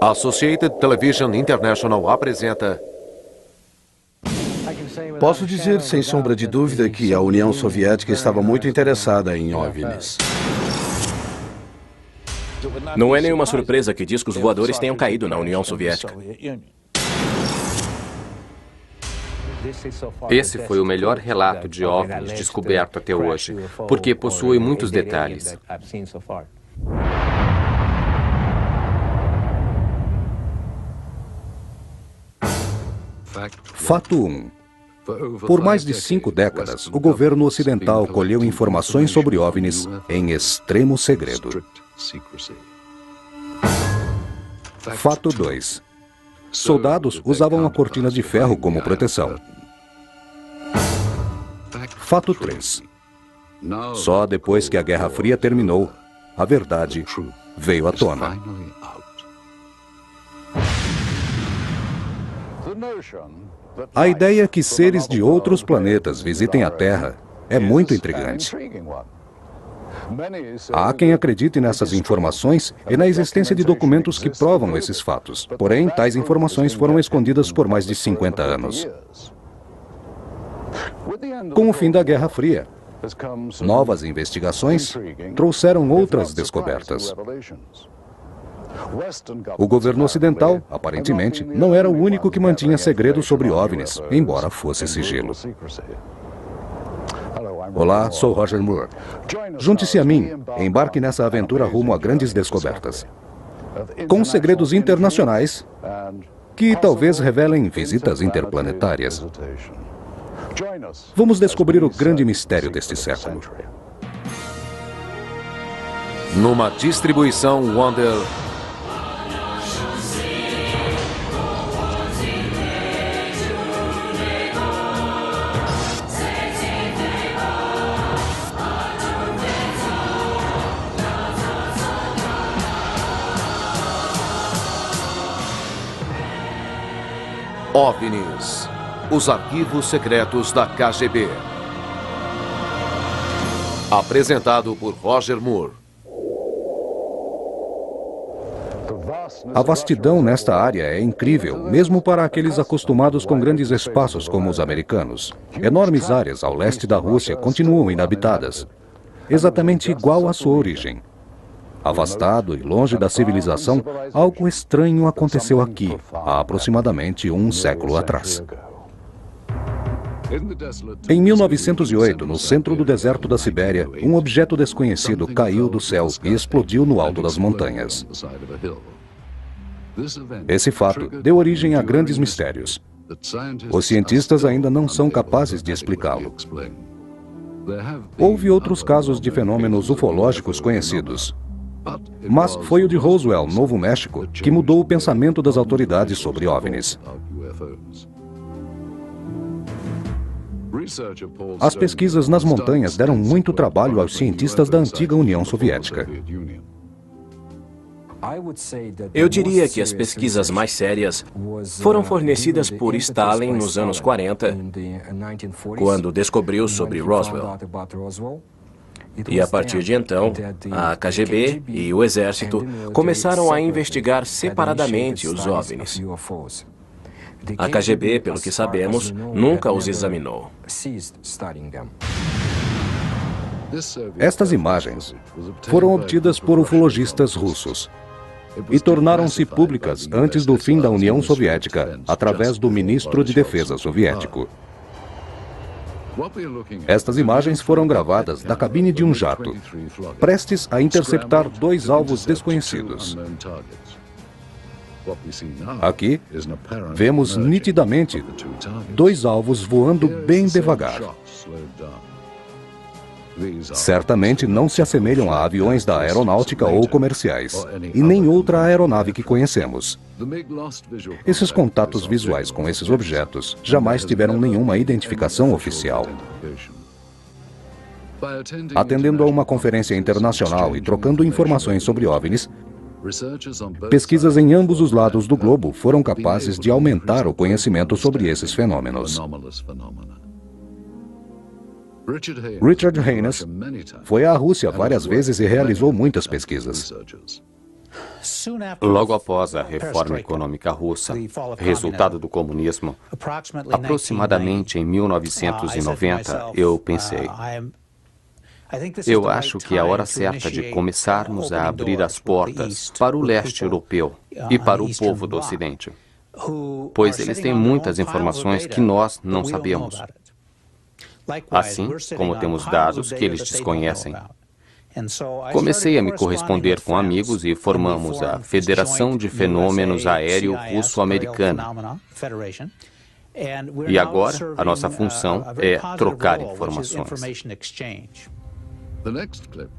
Associated Television International apresenta... Posso dizer, sem sombra de dúvida, que a União Soviética estava muito interessada em OVNIs. Não é nenhuma surpresa que discos voadores tenham caído na União Soviética. Esse foi o melhor relato de OVNIs descoberto até hoje, porque possui muitos detalhes. Fato 1. Por mais de 5 décadas, o governo ocidental colheu informações sobre OVNIs em extremo segredo. Fato 2. Soldados usavam a cortina de ferro como proteção. Fato 3. Só depois que a Guerra Fria terminou, a verdade veio à tona. A ideia que seres de outros planetas visitem a Terra é muito intrigante. Há quem acredite nessas informações e na existência de documentos que provam esses fatos. Porém, tais informações foram escondidas por mais de 50 anos. Com o fim da Guerra Fria, novas investigações trouxeram outras descobertas. O governo ocidental, aparentemente, não era o único que mantinha segredo sobre OVNIs, embora fosse sigilo. Olá, sou Roger Moore. Junte-se a mim e embarque nessa aventura rumo a grandes descobertas, com segredos internacionais que talvez revelem visitas interplanetárias. Vamos descobrir o grande mistério deste século. Numa distribuição Wonder... OVNIs, os arquivos secretos da KGB. Apresentado por Roger Moore. A vastidão nesta área é incrível, mesmo para aqueles acostumados com grandes espaços como os americanos. Enormes áreas ao leste da Rússia continuam inabitadas, exatamente igual à sua origem. Afastado e longe da civilização, algo estranho aconteceu aqui, há aproximadamente um século atrás. Em 1908, no centro do deserto da Sibéria, um objeto desconhecido caiu do céu e explodiu no alto das montanhas. Esse fato deu origem a grandes mistérios. Os cientistas ainda não são capazes de explicá-lo. Houve outros casos de fenômenos ufológicos conhecidos, mas foi o de Roswell, Novo México, que mudou o pensamento das autoridades sobre OVNIs. As pesquisas nas montanhas deram muito trabalho aos cientistas da antiga União Soviética. Eu diria que as pesquisas mais sérias foram fornecidas por Stalin nos anos 40, quando descobriu sobre Roswell. E a partir de então, a KGB e o Exército começaram a investigar separadamente os OVNIs. A KGB, pelo que sabemos, nunca os examinou. Estas imagens foram obtidas por ufologistas russos e tornaram-se públicas antes do fim da União Soviética, através do ministro de Defesa soviético. Estas imagens foram gravadas da cabine de um jato, prestes a interceptar 2 alvos desconhecidos. Aqui, vemos nitidamente 2 alvos voando bem devagar. Certamente não se assemelham a aviões da aeronáutica ou comerciais, e nem outra aeronave que conhecemos. Esses contatos visuais com esses objetos jamais tiveram nenhuma identificação oficial. Atendendo a uma conferência internacional e trocando informações sobre OVNIs, pesquisas em ambos os lados do globo foram capazes de aumentar o conhecimento sobre esses fenômenos. Richard Haynes foi à Rússia várias vezes e realizou muitas pesquisas. Logo após a reforma econômica russa, resultado do comunismo, aproximadamente em 1990, eu pensei, eu acho que é a hora certa de começarmos a abrir as portas para o leste europeu e para o povo do Ocidente, pois eles têm muitas informações que nós não sabemos, assim como temos dados que eles desconhecem. Comecei a me corresponder com amigos e formamos a Federação de Fenômenos Aéreo Russo-Americana. E agora, a nossa função é trocar informações.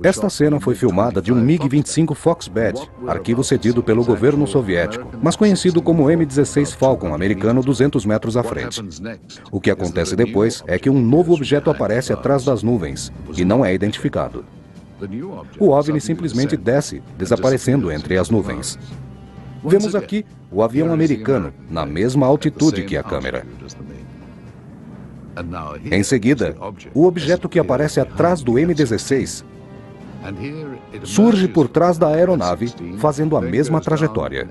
Esta cena foi filmada de um MiG-25 Foxbat, arquivo cedido pelo governo soviético, mas conhecido como M-16 Falcon americano 200 metros à frente. O que acontece depois é que um novo objeto aparece atrás das nuvens e não é identificado. O OVNI simplesmente desce, desaparecendo entre as nuvens. Vemos aqui o avião americano, na mesma altitude que a câmera. Em seguida, o objeto que aparece atrás do M-16 surge por trás da aeronave, fazendo a mesma trajetória.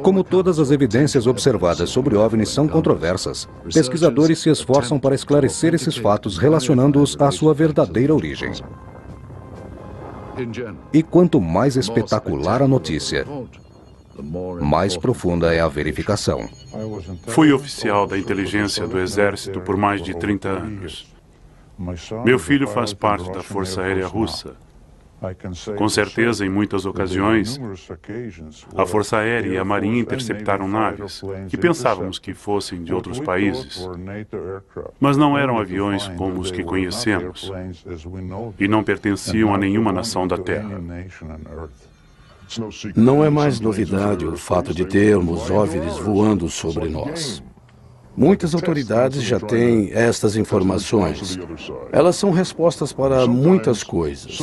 Como todas as evidências observadas sobre OVNIs são controversas, pesquisadores se esforçam para esclarecer esses fatos relacionando-os à sua verdadeira origem. E quanto mais espetacular a notícia, mais profunda é a verificação. Fui oficial da inteligência do Exército por mais de 30 anos. Meu filho faz parte da Força Aérea Russa. Com certeza, em muitas ocasiões, a Força Aérea e a Marinha interceptaram naves que pensávamos que fossem de outros países, mas não eram aviões como os que conhecemos e não pertenciam a nenhuma nação da Terra. Não é mais novidade o fato de termos OVNIs voando sobre nós. Muitas autoridades já têm estas informações. Elas são respostas para muitas coisas.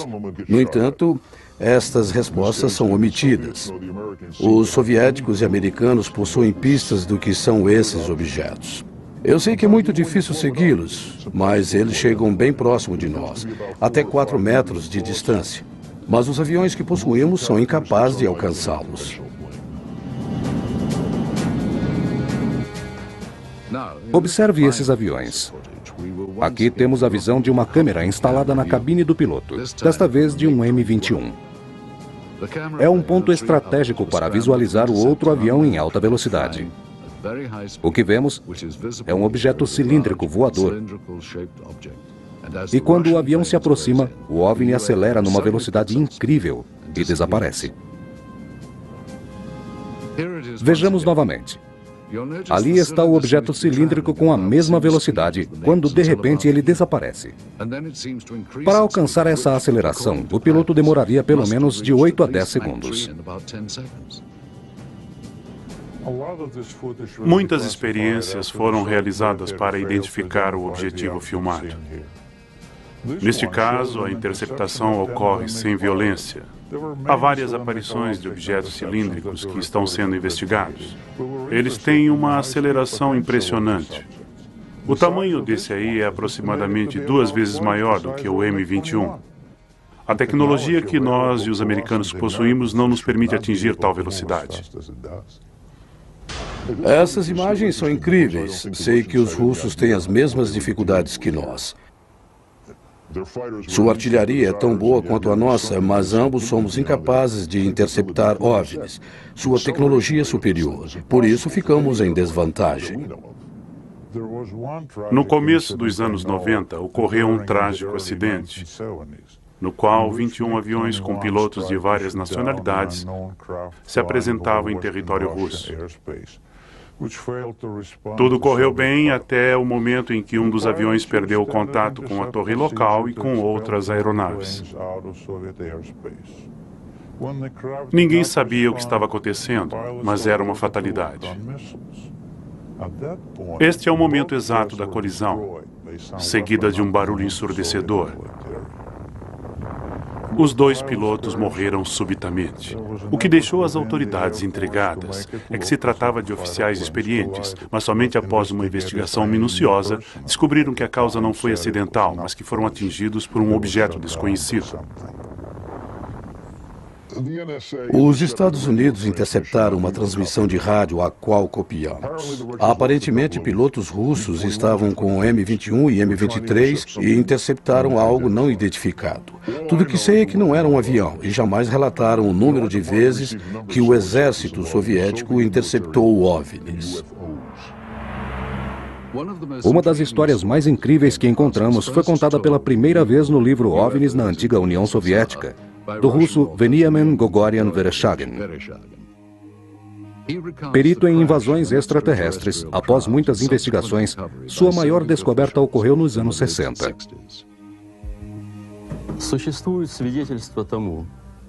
No entanto, estas respostas são omitidas. Os soviéticos e americanos possuem pistas do que são esses objetos. Eu sei que é muito difícil segui-los, mas eles chegam bem próximo de nós, até 4 metros de distância. Mas os aviões que possuímos são incapazes de alcançá-los. Observe esses aviões. Aqui temos a visão de uma câmera instalada na cabine do piloto, desta vez de um M-21. É um ponto estratégico para visualizar o outro avião em alta velocidade. O que vemos é um objeto cilíndrico voador. E quando o avião se aproxima, o OVNI acelera numa velocidade incrível e desaparece. Vejamos novamente. Ali está o objeto cilíndrico com a mesma velocidade, quando de repente ele desaparece. Para alcançar essa aceleração, o piloto demoraria pelo menos de 8 a 10 segundos. Muitas experiências foram realizadas para identificar o objetivo filmado. Neste caso, a interceptação ocorre sem violência. Há várias aparições de objetos cilíndricos que estão sendo investigados. Eles têm uma aceleração impressionante. O tamanho desse aí é aproximadamente 2 vezes maior do que o M-21. A tecnologia que nós e os americanos possuímos não nos permite atingir tal velocidade. Essas imagens são incríveis. Sei que os russos têm as mesmas dificuldades que nós. Sua artilharia é tão boa quanto a nossa, mas ambos somos incapazes de interceptar OVNIs. Sua tecnologia é superior. Por isso ficamos em desvantagem. No começo dos anos 90, ocorreu um trágico acidente, no qual 21 aviões com pilotos de várias nacionalidades se apresentavam em território russo. Tudo correu bem até o momento em que um dos aviões perdeu o contato com a torre local e com outras aeronaves. Ninguém sabia o que estava acontecendo, mas era uma fatalidade. Este é o momento exato da colisão, seguida de um barulho ensurdecedor. Os 2 pilotos morreram subitamente. O que deixou as autoridades intrigadas é que se tratava de oficiais experientes, mas somente após uma investigação minuciosa descobriram que a causa não foi acidental, mas que foram atingidos por um objeto desconhecido. Os Estados Unidos interceptaram uma transmissão de rádio a qual copiamos. Aparentemente, pilotos russos estavam com M-21 e M-23 e interceptaram algo não identificado. Tudo que sei é que não era um avião e jamais relataram o número de vezes que o exército soviético interceptou OVNIs. Uma das histórias mais incríveis que encontramos foi contada pela primeira vez no livro OVNIs na antiga União Soviética, do russo Veniamin Gogorian Vereshchagin. Perito em invasões extraterrestres, após muitas investigações, sua maior descoberta ocorreu nos anos 60. Существует свидетельство тому,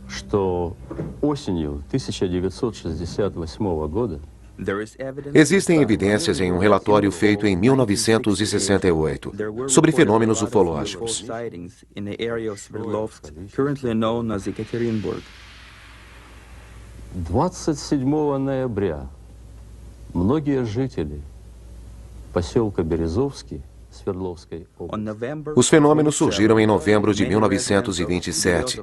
что осенью 1968 года Existem evidências em um relatório feito em 1968 sobre fenômenos ufológicos. 27 ноября многие жители поселка Березовский Свердловской области. Os fenômenos surgiram em novembro de 1927.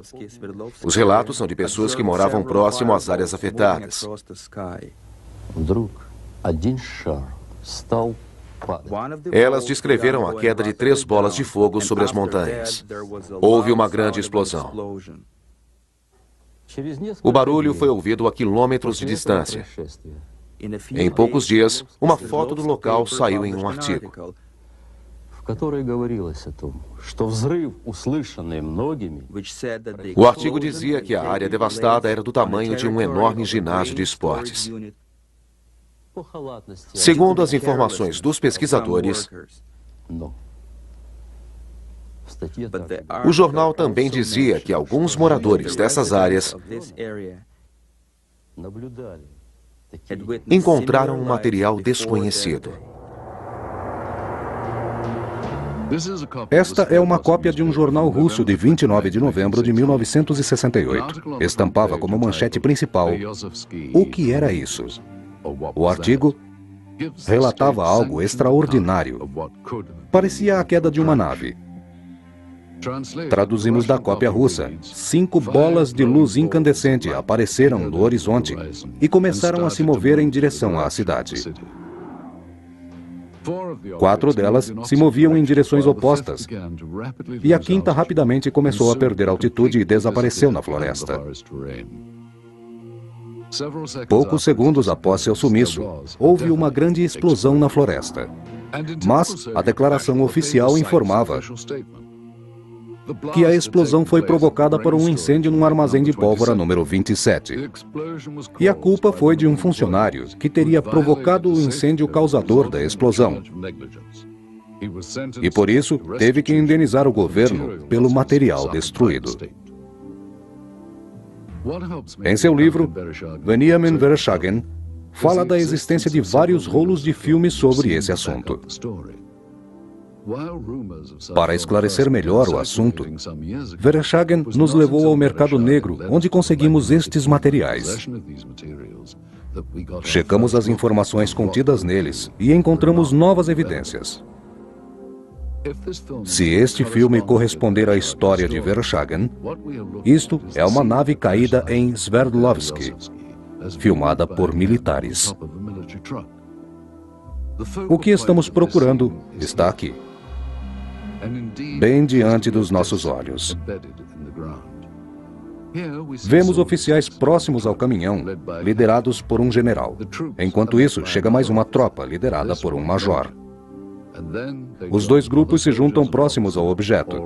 Os relatos são de pessoas que moravam próximo às áreas afetadas. Вдруг один шар стал падать. Elas descreveram a queda de 3 bolas de fogo sobre as montanhas. Houve uma grande explosão. O barulho foi ouvido a quilômetros de distância. Em poucos dias, uma foto do local saiu em um artigo. В которой говорилось о том, что взрыв, услышанный многими, O artigo dizia que a área devastada era do tamanho de um enorme ginásio de esportes. Segundo as informações dos pesquisadores, o jornal também dizia que alguns moradores dessas áreas encontraram um material desconhecido. Esta é uma cópia de um jornal russo de 29 de novembro de 1968. Estampava como manchete principal: o que era isso? O artigo relatava algo extraordinário. Parecia a queda de uma nave. Traduzimos da cópia russa: 5 bolas de luz incandescente apareceram no horizonte e começaram a se mover em direção à cidade. 4 delas se moviam em direções opostas, e a quinta rapidamente começou a perder altitude e desapareceu na floresta. Poucos segundos após seu sumiço, houve uma grande explosão na floresta. Mas a declaração oficial informava que a explosão foi provocada por um incêndio num armazém de pólvora número 27. E a culpa foi de um funcionário que teria provocado o incêndio causador da explosão. E por isso, teve que indenizar o governo pelo material destruído. Em seu livro, Veniamin Vereshchagin fala da existência de vários rolos de filmes sobre esse assunto. Para esclarecer melhor o assunto, Vereshchagin nos levou ao mercado negro, onde conseguimos estes materiais. Checamos as informações contidas neles e encontramos novas evidências. Se este filme corresponder à história de Vereshchagin, isto é uma nave caída em Sverdlovsk, filmada por militares. O que estamos procurando está aqui, bem diante dos nossos olhos. Vemos oficiais próximos ao caminhão, liderados por um general. Enquanto isso, chega mais uma tropa, liderada por um major. Os 2 grupos se juntam próximos ao objeto.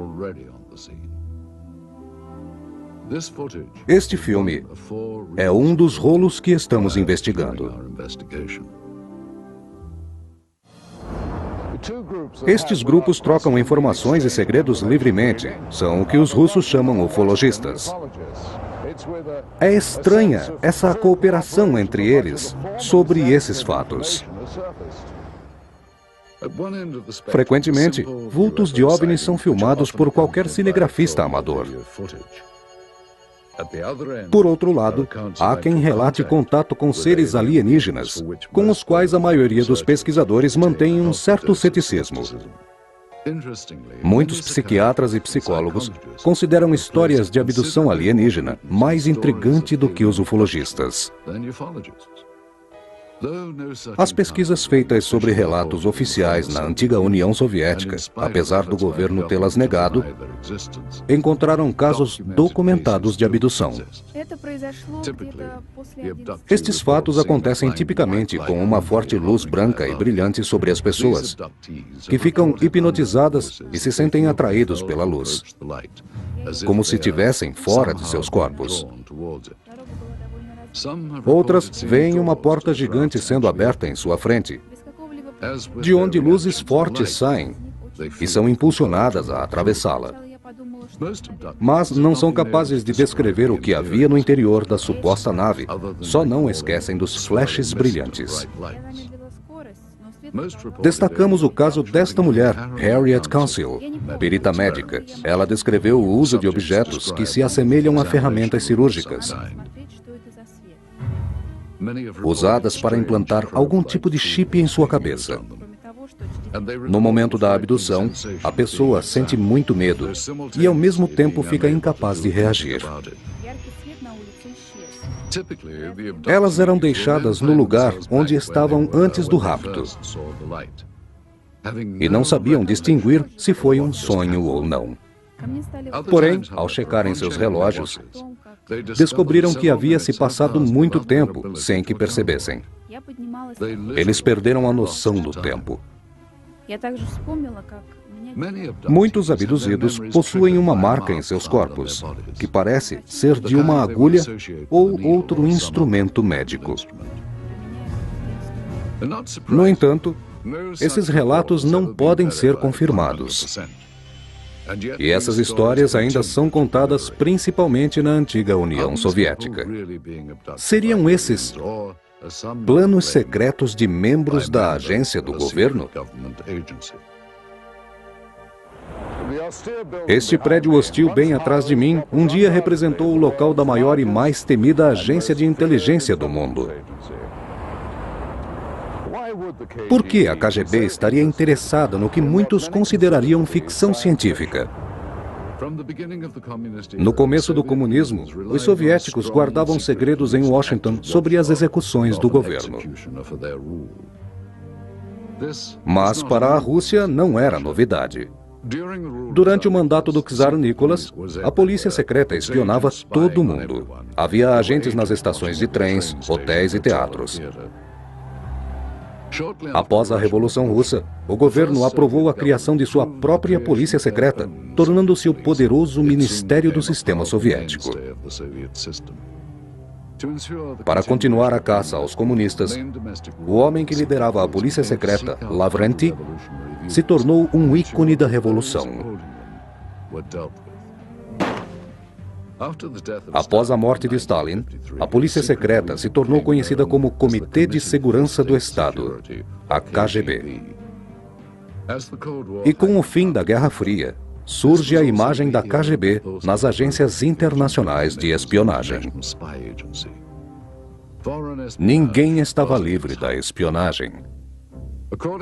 Este filme é um dos rolos que estamos investigando. Estes grupos trocam informações e segredos livremente. São o que os russos chamam ufologistas. É estranha essa cooperação entre eles sobre esses fatos. Frequentemente, vultos de OVNIs são filmados por qualquer cinegrafista amador. Por outro lado, há quem relate contato com seres alienígenas, com os quais a maioria dos pesquisadores mantém um certo ceticismo. Muitos psiquiatras e psicólogos consideram histórias de abdução alienígena mais intrigante do que os ufologistas. As pesquisas feitas sobre relatos oficiais na antiga União Soviética, apesar do governo tê-las negado, encontraram casos documentados de abdução. Estes fatos acontecem tipicamente com uma forte luz branca e brilhante sobre as pessoas, que ficam hipnotizadas e se sentem atraídos pela luz, como se estivessem fora de seus corpos. Outras veem uma porta gigante sendo aberta em sua frente, de onde luzes fortes saem e são impulsionadas a atravessá-la. Mas não são capazes de descrever o que havia no interior da suposta nave, só não esquecem dos flashes brilhantes. Destacamos o caso desta mulher, Harriet Council, perita médica. Ela descreveu o uso de objetos que se assemelham a ferramentas cirúrgicas, usadas para implantar algum tipo de chip em sua cabeça. No momento da abdução, a pessoa sente muito medo e ao mesmo tempo fica incapaz de reagir. Elas eram deixadas no lugar onde estavam antes do rapto e não sabiam distinguir se foi um sonho ou não. Porém, ao checarem seus relógios, descobriram que havia se passado muito tempo sem que percebessem. Eles perderam a noção do tempo. Muitos abduzidos possuem uma marca em seus corpos, que parece ser de uma agulha ou outro instrumento médico. No entanto, esses relatos não podem ser confirmados. E essas histórias ainda são contadas principalmente na antiga União Soviética. Seriam esses planos secretos de membros da agência do governo? Este prédio hostil bem atrás de mim um dia representou o local da maior e mais temida agência de inteligência do mundo. Por que a KGB estaria interessada no que muitos considerariam ficção científica? No começo do comunismo, os soviéticos guardavam segredos em Washington sobre as execuções do governo. Mas para a Rússia não era novidade. Durante o mandato do czar Nicholas, a polícia secreta espionava todo mundo. Havia agentes nas estações de trens, hotéis e teatros. Após a Revolução Russa, o governo aprovou a criação de sua própria polícia secreta, tornando-se o poderoso Ministério do Sistema Soviético. Para continuar a caça aos comunistas, o homem que liderava a polícia secreta, Lavrenti, se tornou um ícone da Revolução. Após a morte de Stalin, a polícia secreta se tornou conhecida como Comitê de Segurança do Estado, a KGB. E com o fim da Guerra Fria, surge a imagem da KGB nas agências internacionais de espionagem. Ninguém estava livre da espionagem.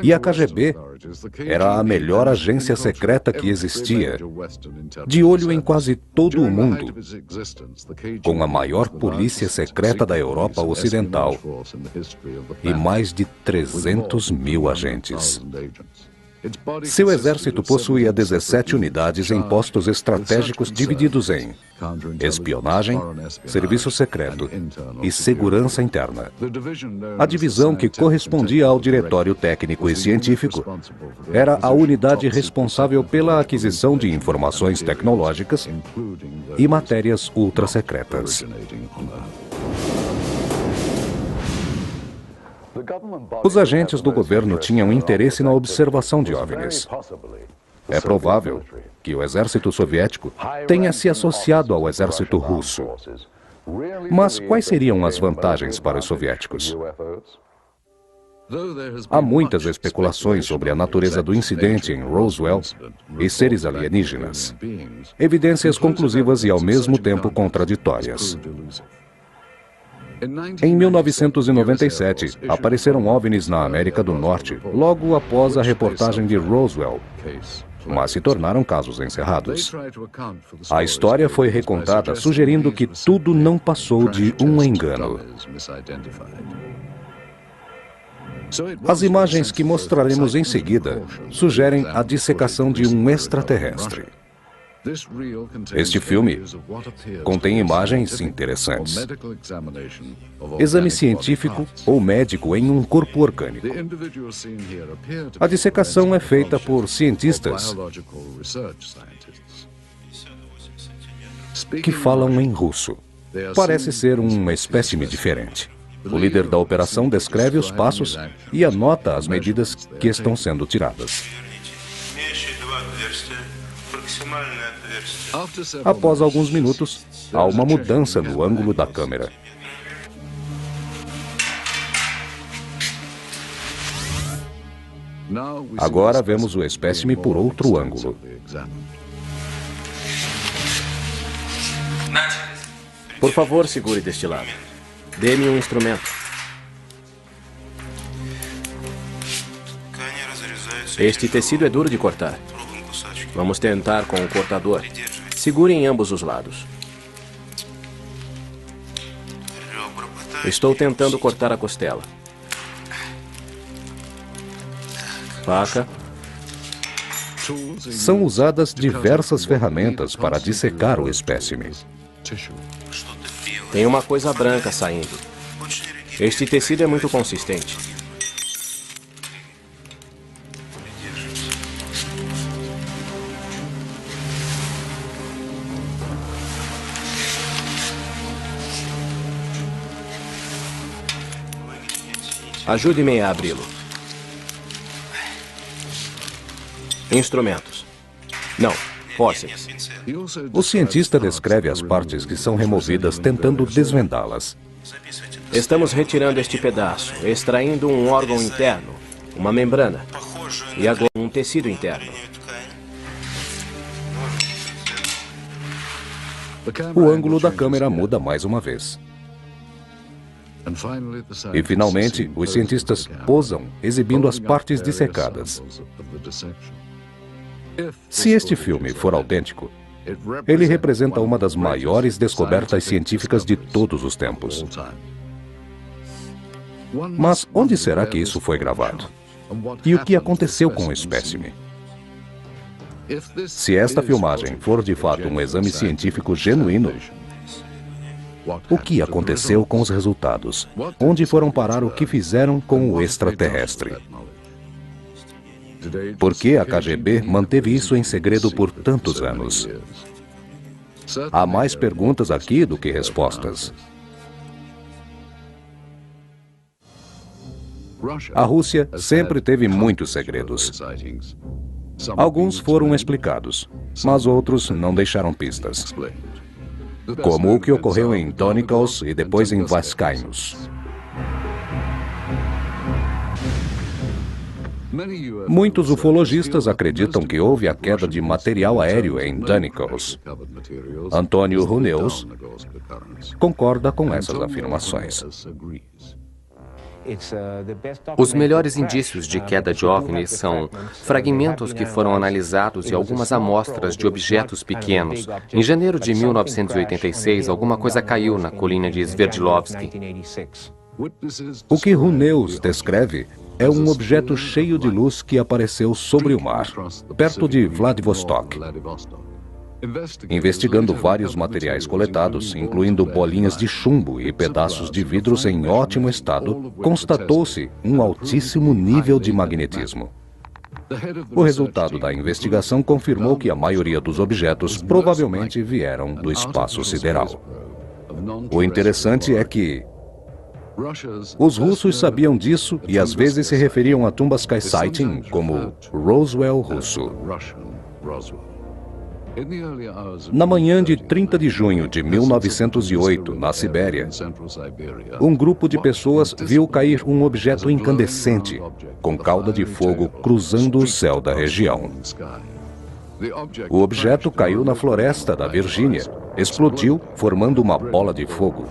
E a KGB era a melhor agência secreta que existia, de olho em quase todo o mundo, com a maior polícia secreta da Europa Ocidental e mais de 300 mil agentes. Seu exército possuía 17 unidades em postos estratégicos divididos em espionagem, serviço secreto e segurança interna. A divisão que correspondia ao Diretório Técnico e Científico era a unidade responsável pela aquisição de informações tecnológicas e matérias ultrasecretas. Os agentes do governo tinham interesse na observação de OVNIs. É provável que o exército soviético tenha se associado ao exército russo. Mas quais seriam as vantagens para os soviéticos? Há muitas especulações sobre a natureza do incidente em Roswell e seres alienígenas. Evidências conclusivas e ao mesmo tempo contraditórias. Em 1997, apareceram OVNIs na América do Norte, logo após a reportagem de Roswell, mas se tornaram casos encerrados. A história foi recontada sugerindo que tudo não passou de um engano. As imagens que mostraremos em seguida sugerem a dissecação de um extraterrestre. Este filme contém imagens interessantes. Exame científico ou médico em um corpo orgânico. A dissecação é feita por cientistas que falam em russo. Parece ser um espécime diferente. O líder da operação descreve os passos e anota as medidas que estão sendo tiradas. Após alguns minutos, há uma mudança no ângulo da câmera. Agora vemos o espécime por outro ângulo. Por favor, segure deste lado. Dê-me um instrumento. Este tecido é duro de cortar. Vamos tentar com o cortador. Segure em ambos os lados. Estou tentando cortar a costela. Faca. São usadas diversas ferramentas para dissecar o espécime. Tem uma coisa branca saindo. Este tecido é muito consistente. Ajude-me a abri-lo. Instrumentos. Não, fósseis. O cientista descreve as partes que são removidas tentando desvendá-las. Estamos retirando este pedaço, extraindo um órgão interno, uma membrana, e agora um tecido interno. O ângulo da câmera muda mais uma vez. E, finalmente, os cientistas posam, exibindo as partes dissecadas. Se este filme for autêntico, ele representa uma das maiores descobertas científicas de todos os tempos. Mas onde será que isso foi gravado? E o que aconteceu com o espécime? Se esta filmagem for de fato um exame científico genuíno, o que aconteceu com os resultados? Onde foram parar o que fizeram com o extraterrestre? Por que a KGB manteve isso em segredo por tantos anos? Há mais perguntas aqui do que respostas. A Rússia sempre teve muitos segredos. Alguns foram explicados, mas outros não deixaram pistas. Como o que ocorreu em Donikos e depois em Vascaínos. Muitos ufologistas acreditam que houve a queda de material aéreo em Donikos. Antônio Huneus concorda com essas afirmações. Os melhores indícios de queda de OVNIs são fragmentos que foram analisados e algumas amostras de objetos pequenos. Em janeiro de 1986, alguma coisa caiu na colina de Sverdlovsky. O que Huneus descreve é um objeto cheio de luz que apareceu sobre o mar, perto de Vladivostok. Investigando vários materiais coletados, incluindo bolinhas de chumbo e pedaços de vidros em ótimo estado, constatou-se um altíssimo nível de magnetismo. O resultado da investigação confirmou que a maioria dos objetos provavelmente vieram do espaço sideral. O interessante é que os russos sabiam disso e às vezes se referiam a Tumbaskaya Sighting como Roswell russo. Na manhã de 30 de junho de 1908, na Sibéria, um grupo de pessoas viu cair um objeto incandescente, com cauda de fogo cruzando o céu da região. O objeto caiu na floresta da Virgínia, explodiu, formando uma bola de fogo.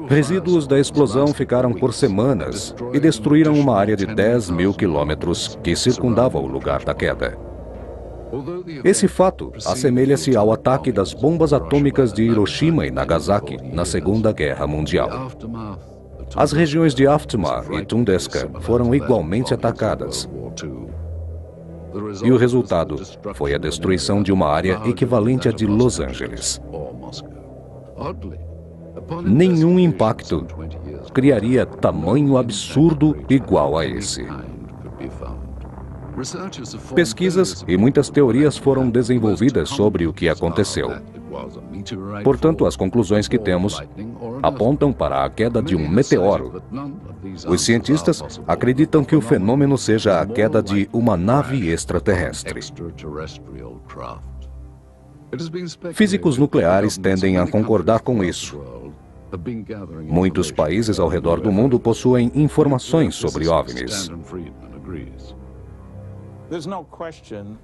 Resíduos da explosão ficaram por semanas e destruíram uma área de 10 mil quilômetros que circundava o lugar da queda. Esse fato assemelha-se ao ataque das bombas atômicas de Hiroshima e Nagasaki na Segunda Guerra Mundial. As regiões de Aftemar e Tunguska foram igualmente atacadas. E o resultado foi a destruição de uma área equivalente à de Los Angeles. Nenhum impacto criaria tamanho absurdo igual a esse. Pesquisas e muitas teorias foram desenvolvidas sobre o que aconteceu. Portanto, as conclusões que temos apontam para a queda de um meteoro. Os cientistas acreditam que o fenômeno seja a queda de uma nave extraterrestre. Físicos nucleares tendem a concordar com isso. Muitos países ao redor do mundo possuem informações sobre OVNIs.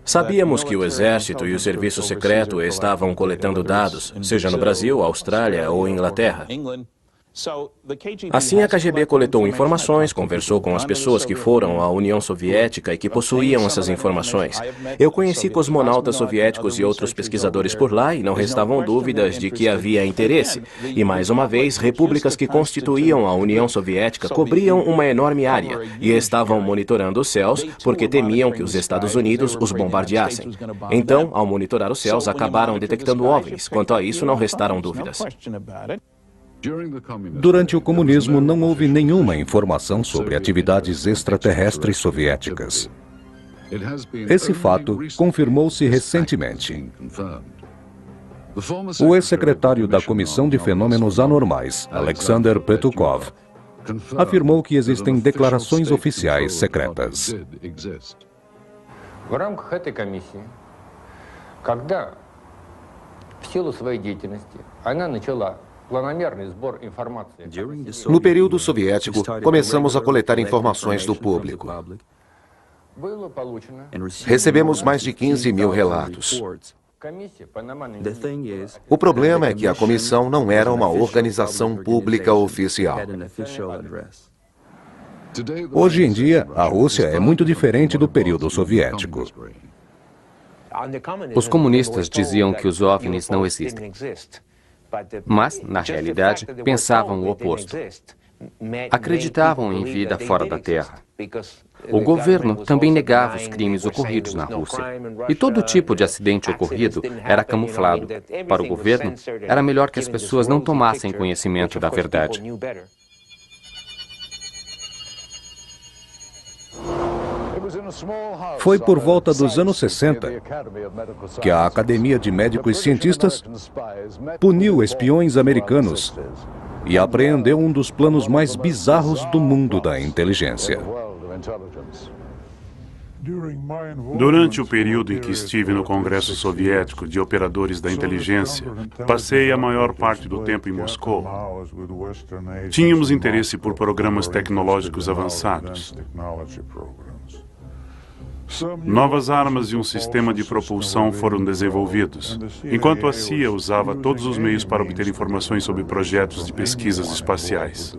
Sabíamos que o Exército e o Serviço Secreto estavam coletando dados, seja no Brasil, Austrália ou Inglaterra. Assim, a KGB coletou informações, conversou com as pessoas que foram à União Soviética e que possuíam essas informações. Eu conheci cosmonautas soviéticos e outros pesquisadores por lá e não restavam dúvidas de que havia interesse. E, mais uma vez, repúblicas que constituíam a União Soviética cobriam uma enorme área e estavam monitorando os céus porque temiam que os Estados Unidos os bombardeassem. Então, ao monitorar os céus, acabaram detectando OVNIs. Quanto a isso, não restaram dúvidas. Durante o comunismo, não houve nenhuma informação sobre atividades extraterrestres soviéticas. Esse fato confirmou-se recentemente. O ex-secretário da Comissão de Fenômenos Anormais, Alexander Petukov, afirmou que existem declarações oficiais secretas. No período soviético, começamos a coletar informações do público. Recebemos mais de 15 mil relatos. O problema é que a comissão não era uma organização pública oficial. Hoje em dia, a Rússia é muito diferente do período soviético. Os comunistas diziam que os OVNIs não existem. Mas, na realidade, pensavam o oposto. Acreditavam em vida fora da Terra. O governo também negava os crimes ocorridos na Rússia. E todo tipo de acidente ocorrido era camuflado. Para o governo, era melhor que as pessoas não tomassem conhecimento da verdade. Foi por volta dos anos 60 que a Academia de Médicos Cientistas puniu espiões americanos e apreendeu um dos planos mais bizarros do mundo da inteligência. Durante o período em que estive no Congresso Soviético de Operadores da Inteligência, passei a maior parte do tempo em Moscou. Tínhamos interesse por programas tecnológicos avançados. Novas armas e um sistema de propulsão foram desenvolvidos, enquanto a CIA usava todos os meios para obter informações sobre projetos de pesquisas espaciais.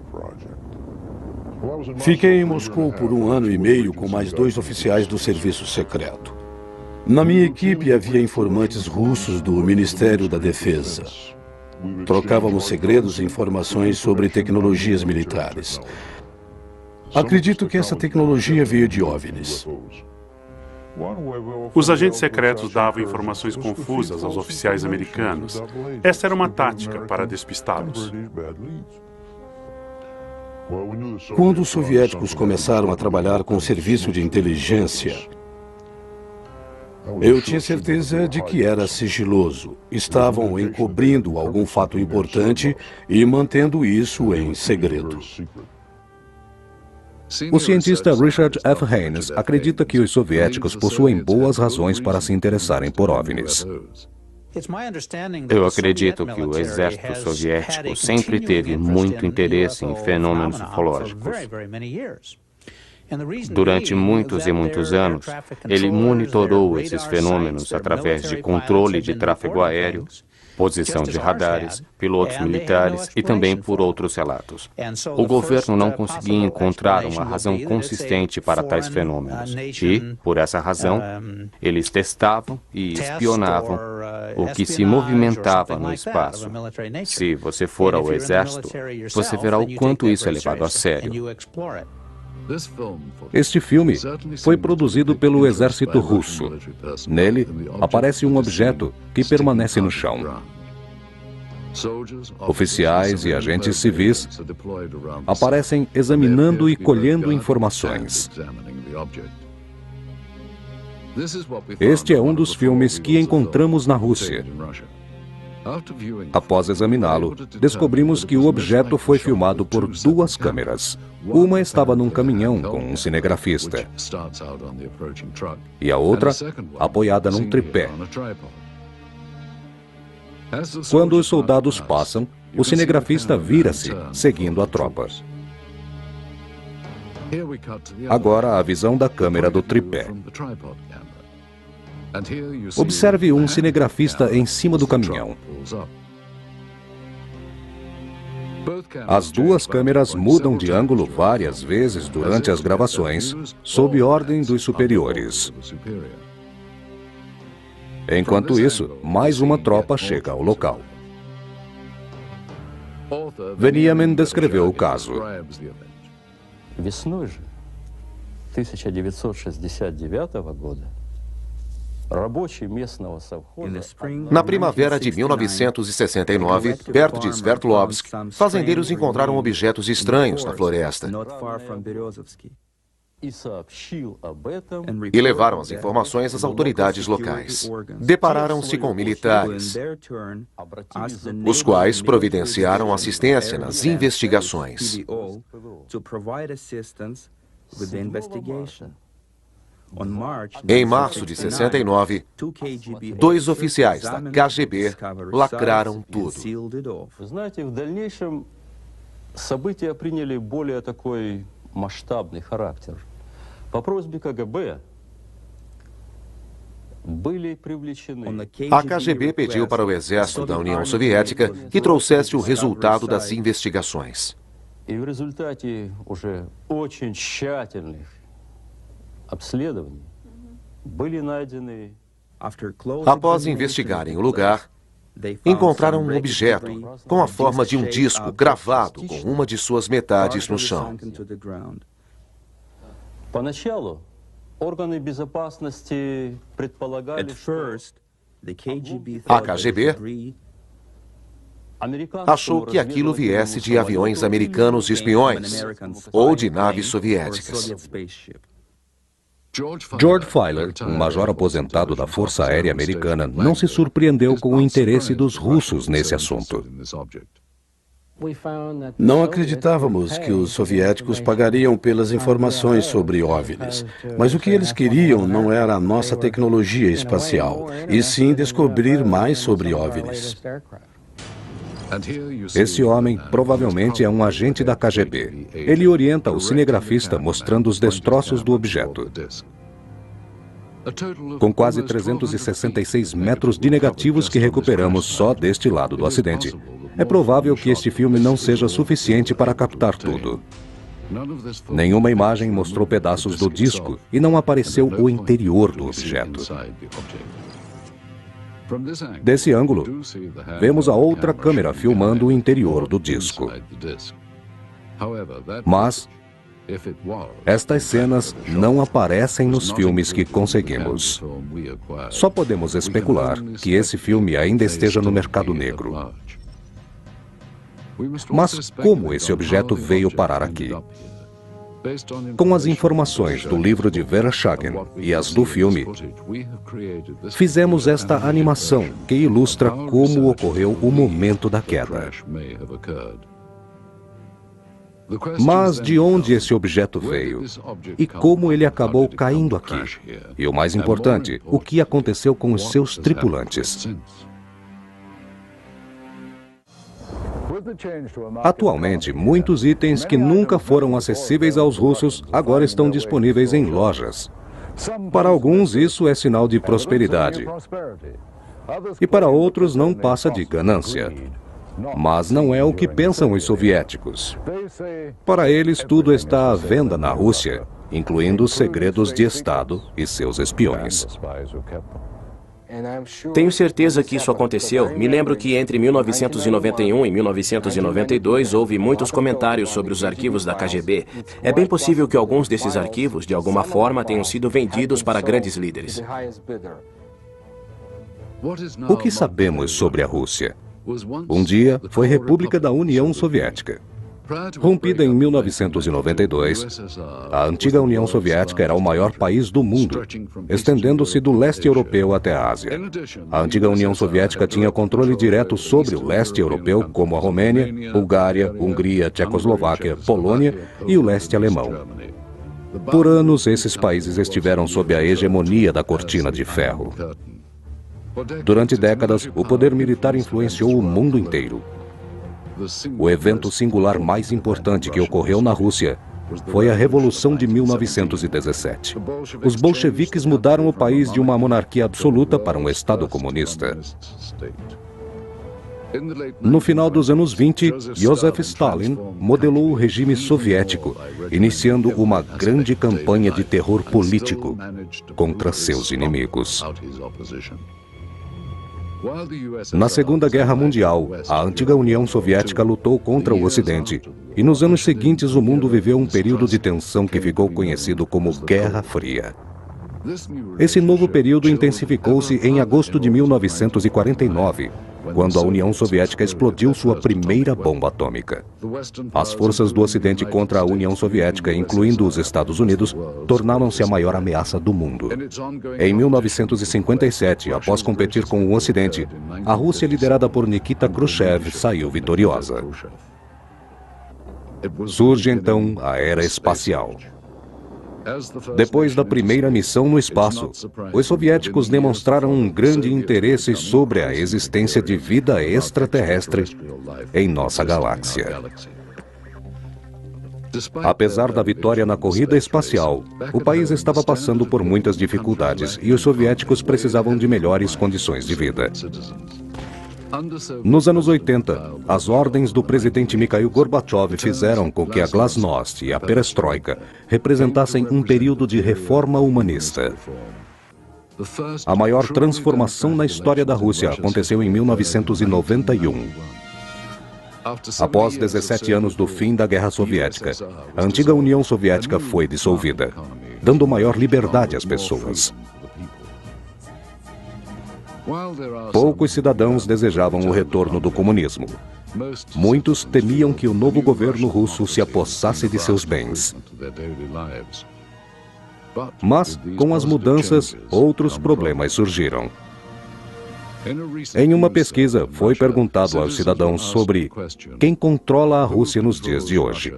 Fiquei em Moscou por 1 ano e meio com mais 2 oficiais do serviço secreto. Na minha equipe havia informantes russos do Ministério da Defesa. Trocávamos segredos e informações sobre tecnologias militares. Acredito que essa tecnologia veio de OVNIs. Os agentes secretos davam informações confusas aos oficiais americanos. Essa era uma tática para despistá-los. Quando os soviéticos começaram a trabalhar com o serviço de inteligência, eu tinha certeza de que era sigiloso. Estavam encobrindo algum fato importante e mantendo isso em segredo. O cientista Richard F. Haynes acredita que os soviéticos possuem boas razões para se interessarem por OVNIs. Eu acredito que o exército soviético sempre teve muito interesse em fenômenos ufológicos. Durante muitos e muitos anos, ele monitorou esses fenômenos através de controle de tráfego aéreo, posição de radares, pilotos militares e também por outros relatos. O governo não conseguia encontrar uma razão consistente para tais fenômenos e, por essa razão, eles testavam e espionavam o que se movimentava no espaço. Se você for ao exército, você verá o quanto isso é levado a sério. Este filme foi produzido pelo exército russo. Nele, aparece um objeto que permanece no chão. Oficiais e agentes civis aparecem examinando e colhendo informações. Este é um dos filmes que encontramos na Rússia. Após examiná-lo, descobrimos que o objeto foi filmado por duas câmeras. Uma estava num caminhão com um cinegrafista e a outra apoiada num tripé. Quando os soldados passam, o cinegrafista vira-se, seguindo a tropa. Agora a visão da câmera do tripé. Observe um cinegrafista em cima do caminhão. As duas câmeras mudam de ângulo várias vezes durante as gravações, sob ordem dos superiores. Enquanto isso, mais uma tropa chega ao local. Veniamin descreveu o caso. Весной же 1969 года Na primavera de 1969, perto de Sverdlovsk, fazendeiros encontraram objetos estranhos na floresta e levaram as informações às autoridades locais. Depararam-se com militares, os quais providenciaram assistência nas investigações. Em março de 69, dois oficiais da KGB lacraram tudo. Знаете, в дальнейшем события приняли более такой масштабный характер. По просьбе КГБ были привлечены. A KGB pediu para o exército da União Soviética que trouxesse o resultado das investigações. И в результате уже очень тщательных обследований были найдены. Após investigarem o lugar, encontraram um objeto com a forma de um disco gravado com uma de suas metades no chão. Поначалу органы безопасности предполагали, что A KGB achou que aquilo viesse de aviões americanos espiões ou de naves soviéticas. George Filer, um major aposentado da Força Aérea Americana, não se surpreendeu com o interesse dos russos nesse assunto. Não acreditávamos que os soviéticos pagariam pelas informações sobre OVNIs, mas o que eles queriam não era a nossa tecnologia espacial, e sim descobrir mais sobre OVNIs. Esse homem provavelmente é um agente da KGB. Ele orienta o cinegrafista mostrando os destroços do objeto. Com quase 366 metros de negativos que recuperamos só deste lado do acidente, é provável que este filme não seja suficiente para captar tudo. Nenhuma imagem mostrou pedaços do disco e não apareceu o interior do objeto. Desse ângulo, vemos a outra câmera filmando o interior do disco. Mas estas cenas não aparecem nos filmes que conseguimos. Só podemos especular que esse filme ainda esteja no mercado negro. Mas como esse objeto veio parar aqui? Com as informações do livro de Vereshchagin e as do filme, fizemos esta animação que ilustra como ocorreu o momento da queda. Mas de onde esse objeto veio? E como ele acabou caindo aqui? E o mais importante, o que aconteceu com os seus tripulantes? Atualmente, muitos itens que nunca foram acessíveis aos russos agora estão disponíveis em lojas. Para alguns, isso é sinal de prosperidade. E para outros, não passa de ganância. Mas não é o que pensam os soviéticos. Para eles, tudo está à venda na Rússia, incluindo os segredos de Estado e seus espiões. Tenho certeza que isso aconteceu. Me lembro que entre 1991 e 1992 houve muitos comentários sobre os arquivos da KGB. É bem possível que alguns desses arquivos, de alguma forma, tenham sido vendidos para grandes líderes. O que sabemos sobre a Rússia? Um dia, foi República da União Soviética. Rompida em 1992, a antiga União Soviética era o maior país do mundo, estendendo-se do leste europeu até a Ásia. A antiga União Soviética tinha controle direto sobre o leste europeu, como a Romênia, Bulgária, Hungria, Tchecoslováquia, Polônia e o leste alemão. Por anos, esses países estiveram sob a hegemonia da cortina de ferro. Durante décadas, o poder militar influenciou o mundo inteiro. O evento singular mais importante que ocorreu na Rússia foi a Revolução de 1917. Os bolcheviques mudaram o país de uma monarquia absoluta para um Estado comunista. No final dos anos 20, Joseph Stalin modelou o regime soviético, iniciando uma grande campanha de terror político contra seus inimigos. Na Segunda Guerra Mundial, a antiga União Soviética lutou contra o Ocidente, e nos anos seguintes o mundo viveu um período de tensão que ficou conhecido como Guerra Fria. Esse novo período intensificou-se em agosto de 1949, quando a União Soviética explodiu sua primeira bomba atômica. As forças do Ocidente contra a União Soviética, incluindo os Estados Unidos, tornaram-se a maior ameaça do mundo. Em 1957, após competir com o Ocidente, a Rússia, liderada por Nikita Khrushchev, saiu vitoriosa. Surge então a Era Espacial. Depois da primeira missão no espaço, os soviéticos demonstraram um grande interesse sobre a existência de vida extraterrestre em nossa galáxia. Apesar da vitória na corrida espacial, o país estava passando por muitas dificuldades e os soviéticos precisavam de melhores condições de vida. Nos anos 80, as ordens do presidente Mikhail Gorbachev fizeram com que a Glasnost e a Perestroika representassem um período de reforma humanista. A maior transformação na história da Rússia aconteceu em 1991. Após 17 anos do fim da Guerra Soviética, a antiga União Soviética foi dissolvida, dando maior liberdade às pessoas. Poucos cidadãos desejavam o retorno do comunismo. Muitos temiam que o novo governo russo se apossasse de seus bens. Mas, com as mudanças, outros problemas surgiram. Em uma pesquisa, foi perguntado aos cidadãos sobre quem controla a Rússia nos dias de hoje.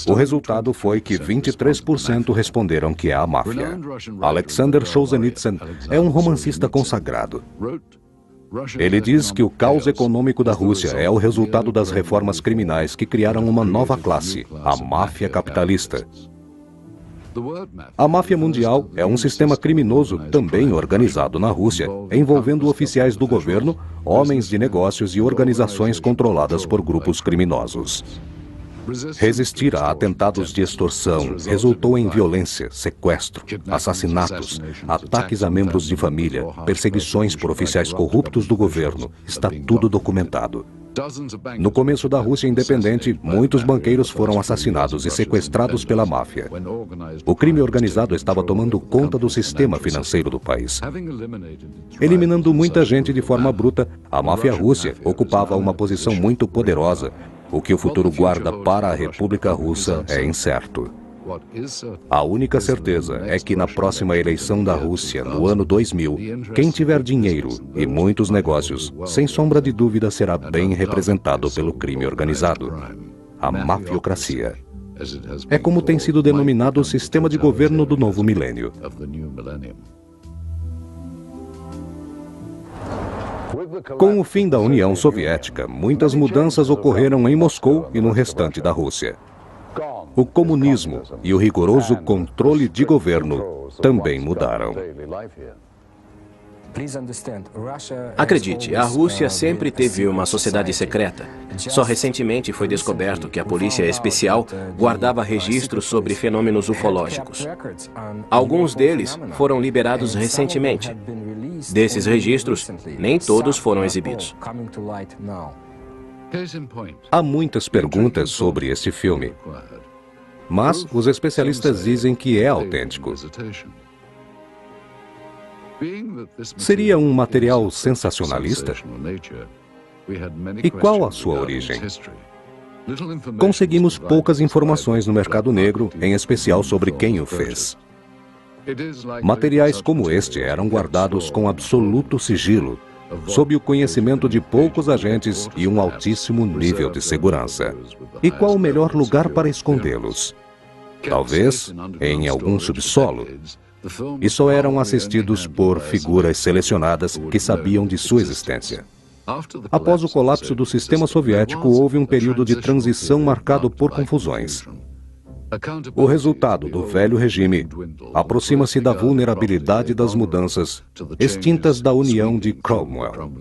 O resultado foi que 23% responderam que é a máfia. Alexander Solzhenitsyn é um romancista consagrado. Ele diz que o caos econômico da Rússia é o resultado das reformas criminais que criaram uma nova classe, a máfia capitalista. A máfia mundial é um sistema criminoso também organizado na Rússia, envolvendo oficiais do governo, homens de negócios e organizações controladas por grupos criminosos. Resistir a atentados de extorsão resultou em violência, sequestro, assassinatos, ataques a membros de família, perseguições por oficiais corruptos do governo. Está tudo documentado. No começo da Rússia independente, muitos banqueiros foram assassinados e sequestrados pela máfia. O crime organizado estava tomando conta do sistema financeiro do país. Eliminando muita gente de forma bruta, a máfia russa ocupava uma posição muito poderosa. O que o futuro guarda para a República Russa é incerto. A única certeza é que na próxima eleição da Rússia, no ano 2000, quem tiver dinheiro e muitos negócios, sem sombra de dúvida será bem representado pelo crime organizado. a mafiocracia. É como tem sido denominado o sistema de governo do novo milênio. Com o fim da União Soviética, muitas mudanças ocorreram em Moscou e no restante da Rússia. O comunismo e o rigoroso controle de governo também mudaram. Acredite, a Rússia sempre teve uma sociedade secreta. Só recentemente foi descoberto que a polícia especial guardava registros sobre fenômenos ufológicos. Alguns deles foram liberados recentemente. Desses registros, nem todos foram exibidos. Há muitas perguntas sobre este filme, mas os especialistas dizem que é autêntico. Seria um material sensacionalista? E qual a sua origem? Conseguimos poucas informações no mercado negro, em especial sobre quem o fez. Materiais como este eram guardados com absoluto sigilo, sob o conhecimento de poucos agentes e um altíssimo nível de segurança. E qual o melhor lugar para escondê-los? Talvez em algum subsolo. E só eram assistidos por figuras selecionadas que sabiam de sua existência. Após o colapso do sistema soviético, houve um período de transição marcado por confusões. O resultado do velho regime aproxima-se da vulnerabilidade das mudanças extintas da União de Cromwell.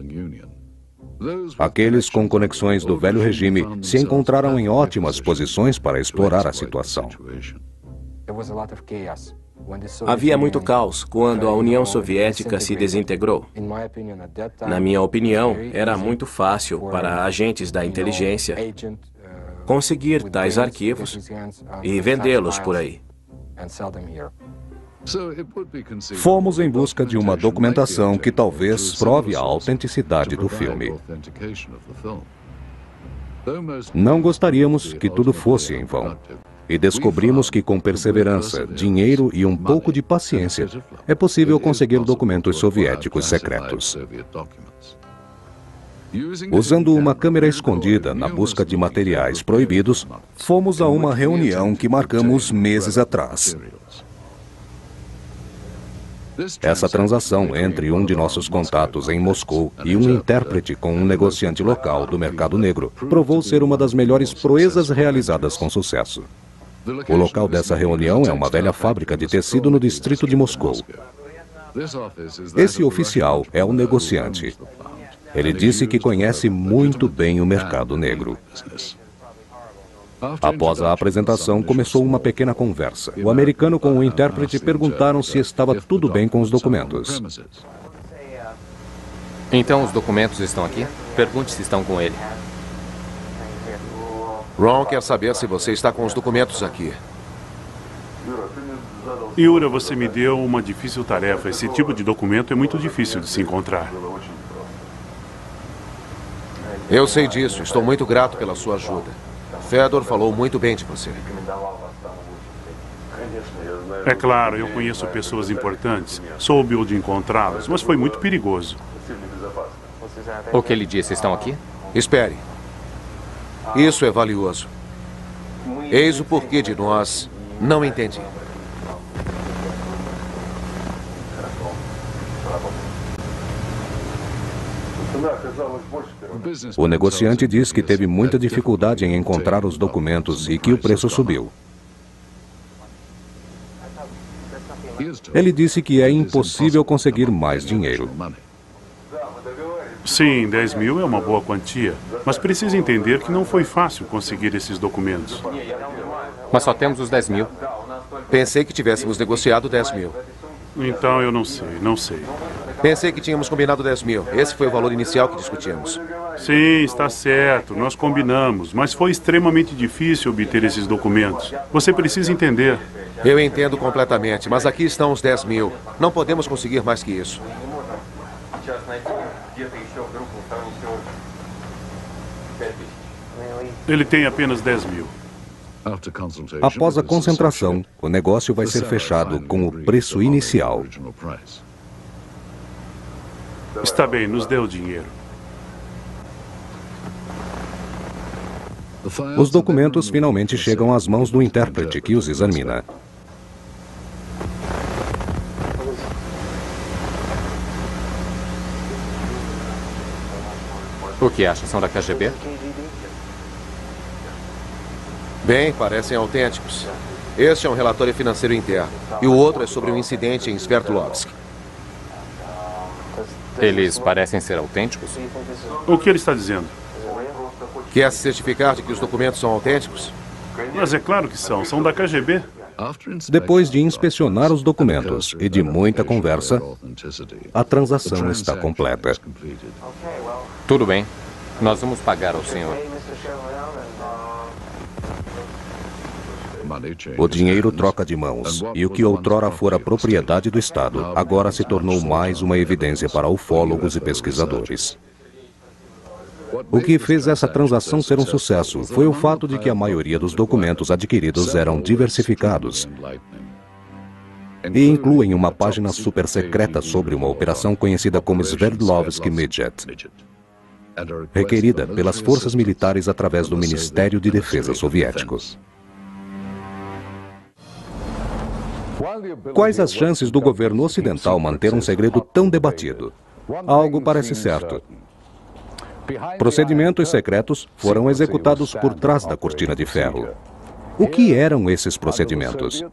Aqueles com conexões do velho regime se encontraram em ótimas posições para explorar a situação. Havia muito caos quando a União Soviética se desintegrou. Na minha opinião, era muito fácil para agentes da inteligência conseguir tais arquivos e vendê-los por aí. Fomos em busca de uma documentação que talvez prove a autenticidade do filme. Não gostaríamos que tudo fosse em vão. E descobrimos que com perseverança, dinheiro e um pouco de paciência, é possível conseguir documentos soviéticos secretos. Usando uma câmera escondida na busca de materiais proibidos, fomos a uma reunião que marcamos meses atrás. Essa transação entre um de nossos contatos em Moscou e um intérprete com um negociante local do mercado negro provou ser uma das melhores proezas realizadas com sucesso. O local dessa reunião é uma velha fábrica de tecido no distrito de Moscou. Esse oficial é o negociante. Ele disse que conhece muito bem o mercado negro. Após a apresentação, começou uma pequena conversa. O americano com o intérprete perguntaram se estava tudo bem com os documentos. Então os documentos estão aqui? Pergunte se estão com ele. Ron quer saber se você está com os documentos aqui. Yura, você me deu uma difícil tarefa. Esse tipo de documento é muito difícil de se encontrar. Eu sei disso. Estou muito grato pela sua ajuda. Fedor falou muito bem de você. É claro, eu conheço pessoas importantes. Soube onde encontrá-las, mas foi muito perigoso. O que ele disse? Estão aqui? Espere. Isso é valioso. Eis o porquê de nós não entendi. O negociante diz que teve muita dificuldade em encontrar os documentos e que o preço subiu. Ele disse que é impossível conseguir mais dinheiro. Sim, 10 mil é uma boa quantia, mas precisa entender que não foi fácil conseguir esses documentos. Mas só temos os 10 mil. Pensei que tivéssemos negociado 10 mil. Então eu não sei. Pensei que tínhamos combinado 10 mil. Esse foi o valor inicial que discutimos. Sim, está certo, nós combinamos, mas foi extremamente difícil obter esses documentos. Você precisa entender. Eu entendo completamente, mas aqui estão os 10 mil. Não podemos conseguir mais que isso. Ele tem apenas 10 mil. Após a concentração, o negócio vai ser fechado com o preço inicial. Está bem, nos dê o dinheiro. Os documentos finalmente chegam às mãos do intérprete que os examina. O que acha? São da KGB? Bem, parecem autênticos. Este é um relatório financeiro interno e o outro é sobre um incidente em Sverdlovsk. Eles parecem ser autênticos? O que ele está dizendo? Quer se certificar de que os documentos são autênticos? Mas é claro que são. São da KGB. Depois de inspecionar os documentos e de muita conversa, a transação está completa. Tudo bem. Nós vamos pagar ao senhor. O dinheiro troca de mãos, e o que outrora fora propriedade do Estado, agora se tornou mais uma evidência para ufólogos e pesquisadores. O que fez essa transação ser um sucesso foi o fato de que a maioria dos documentos adquiridos eram diversificados e incluem uma página super secreta sobre uma operação conhecida como Sverdlovsk Midget, requerida pelas forças militares através do Ministério de Defesa soviético. Quais as chances do governo ocidental manter um segredo tão debatido? Algo parece certo. Procedimentos secretos foram executados por trás da cortina de ferro. O que eram esses procedimentos?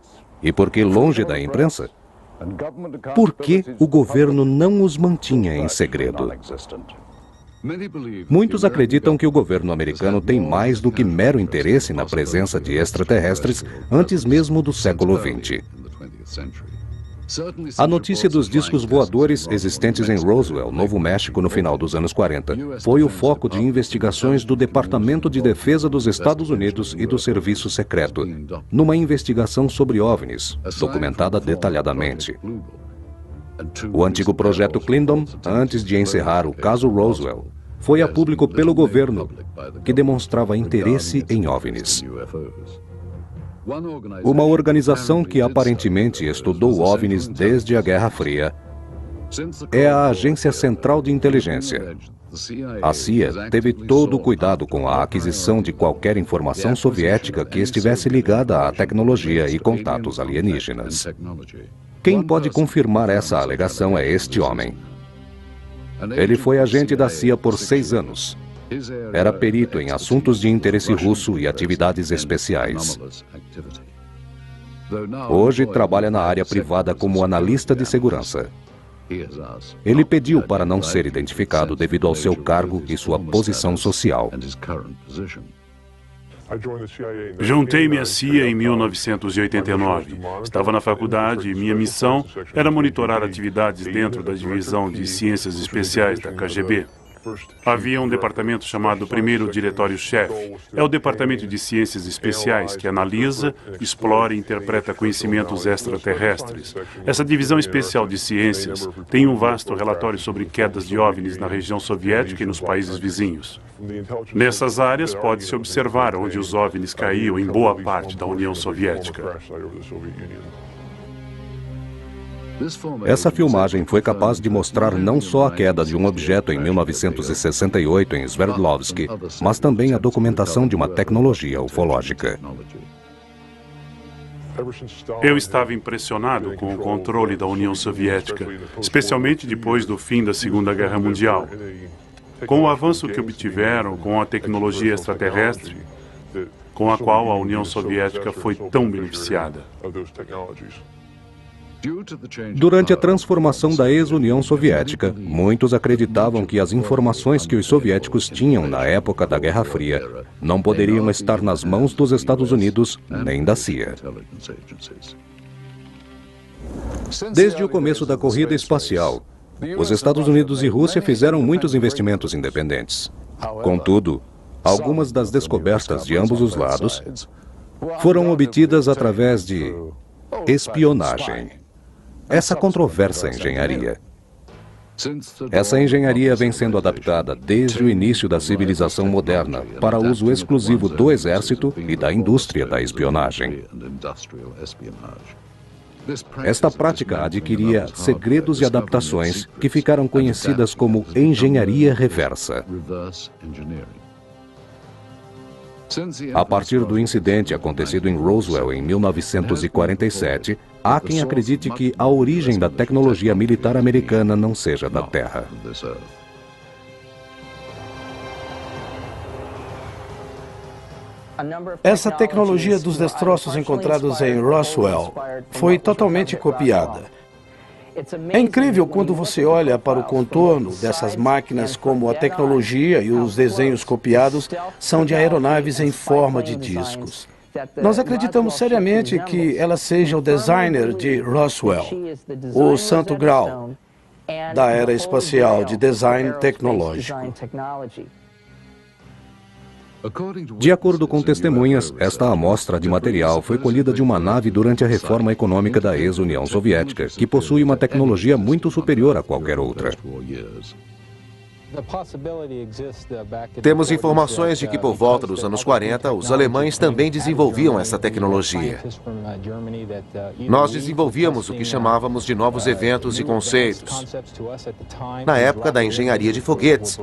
E por que longe da imprensa? Por que o governo não os mantinha em segredo? Muitos acreditam que o governo americano tem mais do que mero interesse na presença de extraterrestres antes mesmo do século XX. A notícia dos discos voadores existentes em Roswell, Novo México, no final dos anos 40, foi o foco de investigações do Departamento de Defesa dos Estados Unidos e do Serviço Secreto, numa investigação sobre OVNIs, documentada detalhadamente. O antigo projeto Clindon, antes de encerrar o caso Roswell, foi a público pelo governo, que demonstrava interesse em OVNIs. Uma organização que aparentemente estudou OVNIs desde a Guerra Fria é a Agência Central de Inteligência. A CIA teve todo o cuidado com a aquisição de qualquer informação soviética que estivesse ligada à tecnologia e contatos alienígenas. Quem pode confirmar essa alegação é este homem. Ele foi agente da CIA por 6 anos. Era perito em assuntos de interesse russo e atividades especiais. Hoje trabalha na área privada como analista de segurança. Ele pediu para não ser identificado devido ao seu cargo e sua posição social. Juntei-me à CIA em 1989. Estava na faculdade e minha missão era monitorar atividades dentro da divisão de ciências especiais da KGB. Havia um departamento chamado Primeiro Diretório-Chefe. É o departamento de ciências especiais que analisa, explora e interpreta conhecimentos extraterrestres. Essa divisão especial de ciências tem um vasto relatório sobre quedas de OVNIs na região soviética e nos países vizinhos. Nessas áreas pode-se observar onde os OVNIs caíam em boa parte da União Soviética. Essa filmagem foi capaz de mostrar não só a queda de um objeto em 1968 em Sverdlovsk, mas também a documentação de uma tecnologia ufológica. Eu estava impressionado com o controle da União Soviética, especialmente depois do fim da Segunda Guerra Mundial. Com o avanço que obtiveram com a tecnologia extraterrestre, com a qual a União Soviética foi tão beneficiada. Durante a transformação da ex-União Soviética, muitos acreditavam que as informações que os soviéticos tinham na época da Guerra Fria não poderiam estar nas mãos dos Estados Unidos nem da CIA. Desde o começo da corrida espacial, os Estados Unidos e Rússia fizeram muitos investimentos independentes. Contudo, algumas das descobertas de ambos os lados foram obtidas através de espionagem. Essa controversa engenharia. Essa engenharia vem sendo adaptada desde o início da civilização moderna para uso exclusivo do exército e da indústria da espionagem. Esta prática adquiria segredos e adaptações que ficaram conhecidas como engenharia reversa. A partir do incidente acontecido em Roswell em 1947, há quem acredite que a origem da tecnologia militar americana não seja da Terra. Essa tecnologia dos destroços encontrados em Roswell foi totalmente copiada. É incrível quando você olha para o contorno dessas máquinas, como a tecnologia e os desenhos copiados são de aeronaves em forma de discos. Nós acreditamos seriamente que ela seja o designer de Roswell, o santo grau da era espacial de design tecnológico. De acordo com testemunhas, esta amostra de material foi colhida de uma nave durante a reforma econômica da ex-União Soviética, que possui uma tecnologia muito superior a qualquer outra. Temos informações de que por volta dos anos 40, os alemães também desenvolviam essa tecnologia. Nós desenvolvíamos o que chamávamos de novos eventos e conceitos, na época da engenharia de foguetes,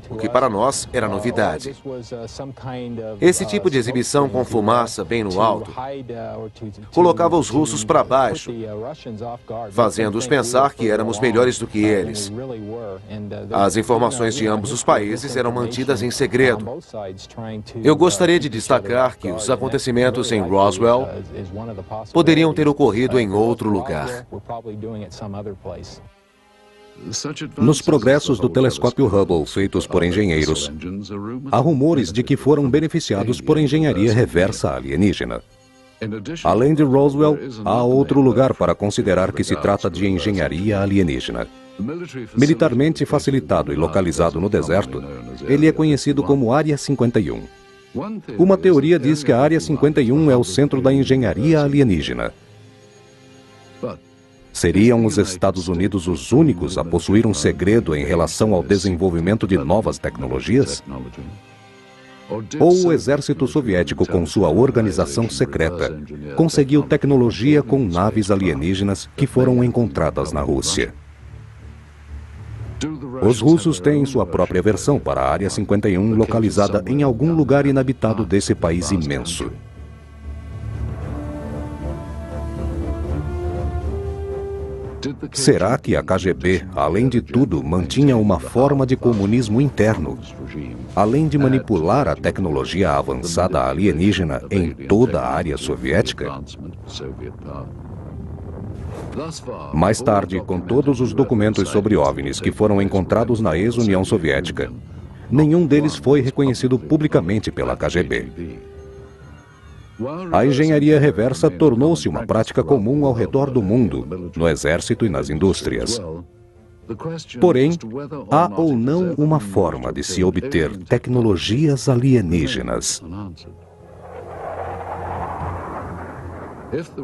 o que para nós era novidade. Esse tipo de exibição com fumaça bem no alto colocava os russos para baixo, fazendo-os pensar que éramos melhores do que eles. As informações de ambos os países eram mantidas em segredo. Eu gostaria de destacar que os acontecimentos em Roswell poderiam ter ocorrido em outro lugar. Nos progressos do telescópio Hubble feitos por engenheiros, há rumores de que foram beneficiados por engenharia reversa alienígena. Além de Roswell, há outro lugar para considerar que se trata de engenharia alienígena. Militarmente facilitado e localizado no deserto, ele é conhecido como Área 51. Uma teoria diz que a Área 51 é o centro da engenharia alienígena. Seriam os Estados Unidos os únicos a possuir um segredo em relação ao desenvolvimento de novas tecnologias? Ou o exército soviético, com sua organização secreta, conseguiu tecnologia com naves alienígenas que foram encontradas na Rússia? Os russos têm sua própria versão para a Área 51, localizada em algum lugar inabitado desse país imenso. Será que a KGB, além de tudo, mantinha uma forma de comunismo interno, além de manipular a tecnologia avançada alienígena em toda a área soviética? Mais tarde, com todos os documentos sobre OVNIs que foram encontrados na ex-União Soviética, nenhum deles foi reconhecido publicamente pela KGB. A engenharia reversa tornou-se uma prática comum ao redor do mundo, no exército e nas indústrias. Porém, há ou não uma forma de se obter tecnologias alienígenas?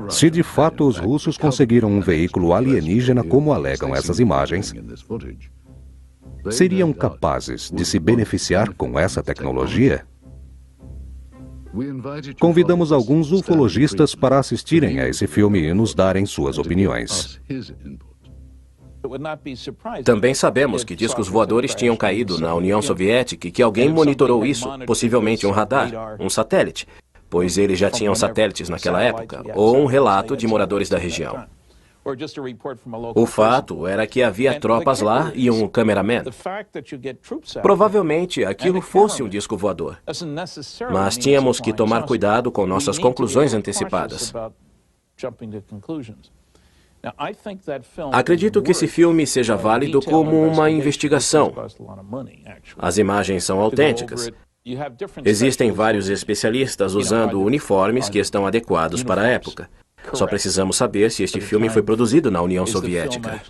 Se de fato os russos conseguiram um veículo alienígena como alegam essas imagens, seriam capazes de se beneficiar com essa tecnologia? Convidamos alguns ufologistas para assistirem a esse filme e nos darem suas opiniões. Também sabemos que discos voadores tinham caído na União Soviética e que alguém monitorou isso, possivelmente um radar, um satélite, pois eles já tinham satélites naquela época, ou um relato de moradores da região. O fato era que havia tropas lá e um cameraman. Provavelmente aquilo fosse um disco voador. Mas tínhamos que tomar cuidado com nossas conclusões antecipadas. Acredito que esse filme seja válido como uma investigação. As imagens são autênticas. Existem vários especialistas usando uniformes que estão adequados para a época. Só precisamos saber se este filme foi produzido na União Soviética.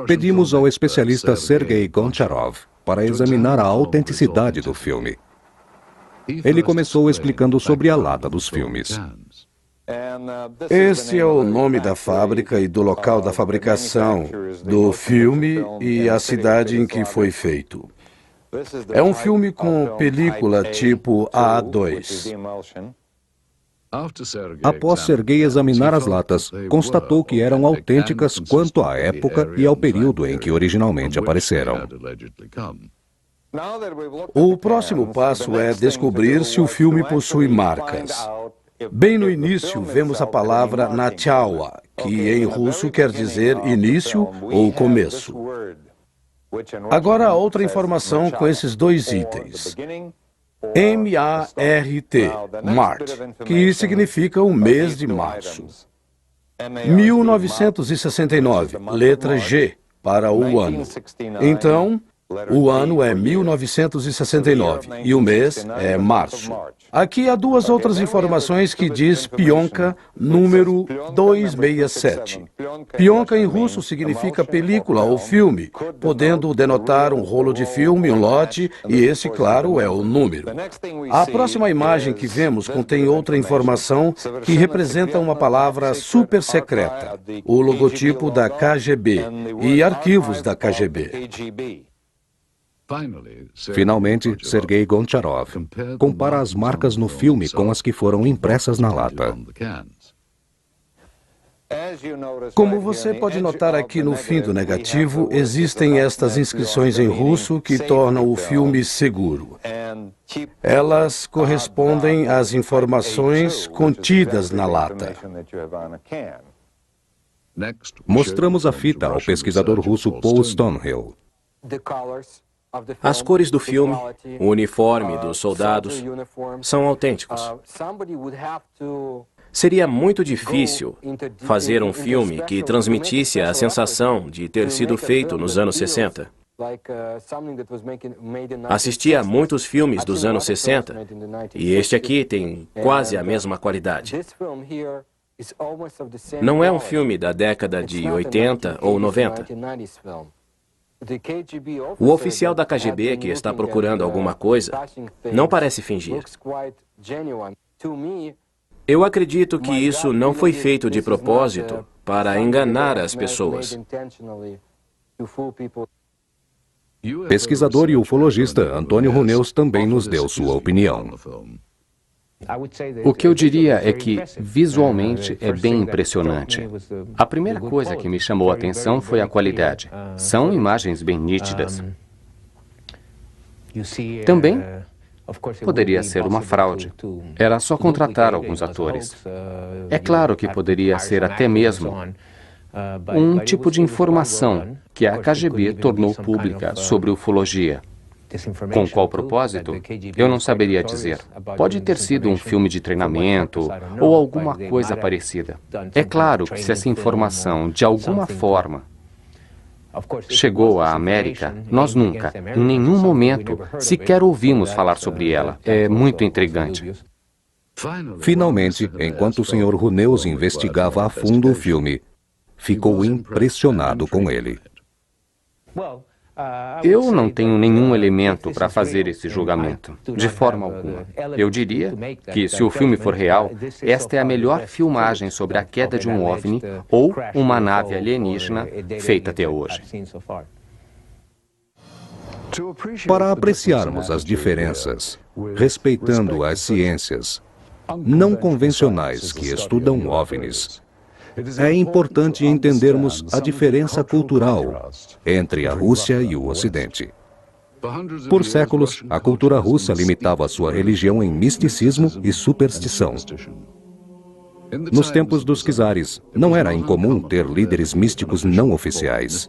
Pedimos ao especialista Sergei Goncharov para examinar a autenticidade do filme. Ele começou explicando sobre a lata dos filmes. Esse é o nome da fábrica e do local da fabricação do filme e a cidade em que foi feito. É um filme com película tipo A2. Após Sergei examinar as latas, constatou que eram autênticas quanto à época e ao período em que originalmente apareceram. O próximo passo é descobrir se o filme possui marcas. Bem no início, vemos a palavra Nachala, que em russo quer dizer início ou começo. Agora, outra informação com esses dois itens. M-A-R-T, Mart, que significa o mês de março. 1969, letra G, para o ano. Então, o ano é 1969 e o mês é março. Aqui há duas outras informações que diz Pionka número 267. Pionka em russo significa película ou filme, podendo denotar um rolo de filme, um lote, e esse, claro, é o número. A próxima imagem que vemos contém outra informação que representa uma palavra super secreta, o logotipo da KGB e arquivos da KGB. Finalmente, Sergei Goncharov compara as marcas no filme com as que foram impressas na lata. Como você pode notar aqui no fim do negativo, existem estas inscrições em russo que tornam o filme seguro. Elas correspondem às informações contidas na lata. Mostramos a fita ao pesquisador russo Paul Stonehill. As cores do filme, o uniforme dos soldados, são autênticos. Seria muito difícil fazer um filme que transmitisse a sensação de ter sido feito nos anos 60. Assisti a muitos filmes dos anos 60 e este aqui tem quase a mesma qualidade. Não é um filme da década de 80 ou 90. O oficial da KGB que está procurando alguma coisa não parece fingir. Eu acredito que isso não foi feito de propósito para enganar as pessoas. Pesquisador e ufologista Antônio Huneus também nos deu sua opinião. O que eu diria é que, visualmente, é bem impressionante. A primeira coisa que me chamou a atenção foi a qualidade. São imagens bem nítidas. Também poderia ser uma fraude. Era só contratar alguns atores. É claro que poderia ser até mesmo um tipo de informação que a KGB tornou pública sobre ufologia. Com qual propósito? Eu não saberia dizer. Pode ter sido um filme de treinamento ou alguma coisa parecida. É claro que se essa informação, de alguma forma, chegou à América, nós nunca, em nenhum momento, sequer ouvimos falar sobre ela. É muito intrigante. Finalmente, enquanto o Sr. Huneus investigava a fundo o filme, ficou impressionado com ele. Eu não tenho nenhum elemento para fazer esse julgamento, de forma alguma. Eu diria que, se o filme for real, esta é a melhor filmagem sobre a queda de um OVNI ou uma nave alienígena feita até hoje. Para apreciarmos as diferenças, respeitando as ciências não convencionais que estudam OVNIs, é importante entendermos a diferença cultural entre a Rússia e o Ocidente. Por séculos, a cultura russa limitava sua religião em misticismo e superstição. Nos tempos dos czares, não era incomum ter líderes místicos não oficiais.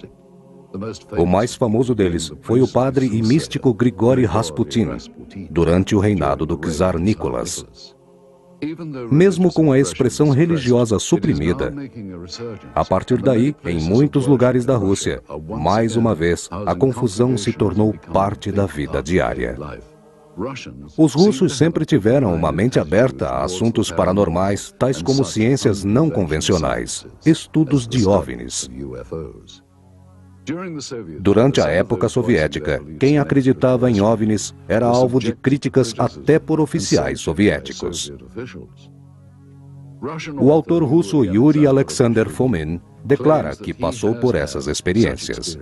O mais famoso deles foi o padre e místico Grigori Rasputin, durante o reinado do czar Nicolas. Mesmo com a expressão religiosa suprimida, a partir daí, em muitos lugares da Rússia, mais uma vez, a confusão se tornou parte da vida diária. Os russos sempre tiveram uma mente aberta a assuntos paranormais, tais como ciências não convencionais, estudos de OVNIs. Durante a época soviética, quem acreditava em OVNIs era alvo de críticas até por oficiais soviéticos. O autor russo Yuri Alexander Fomin declara que passou por essas experiências.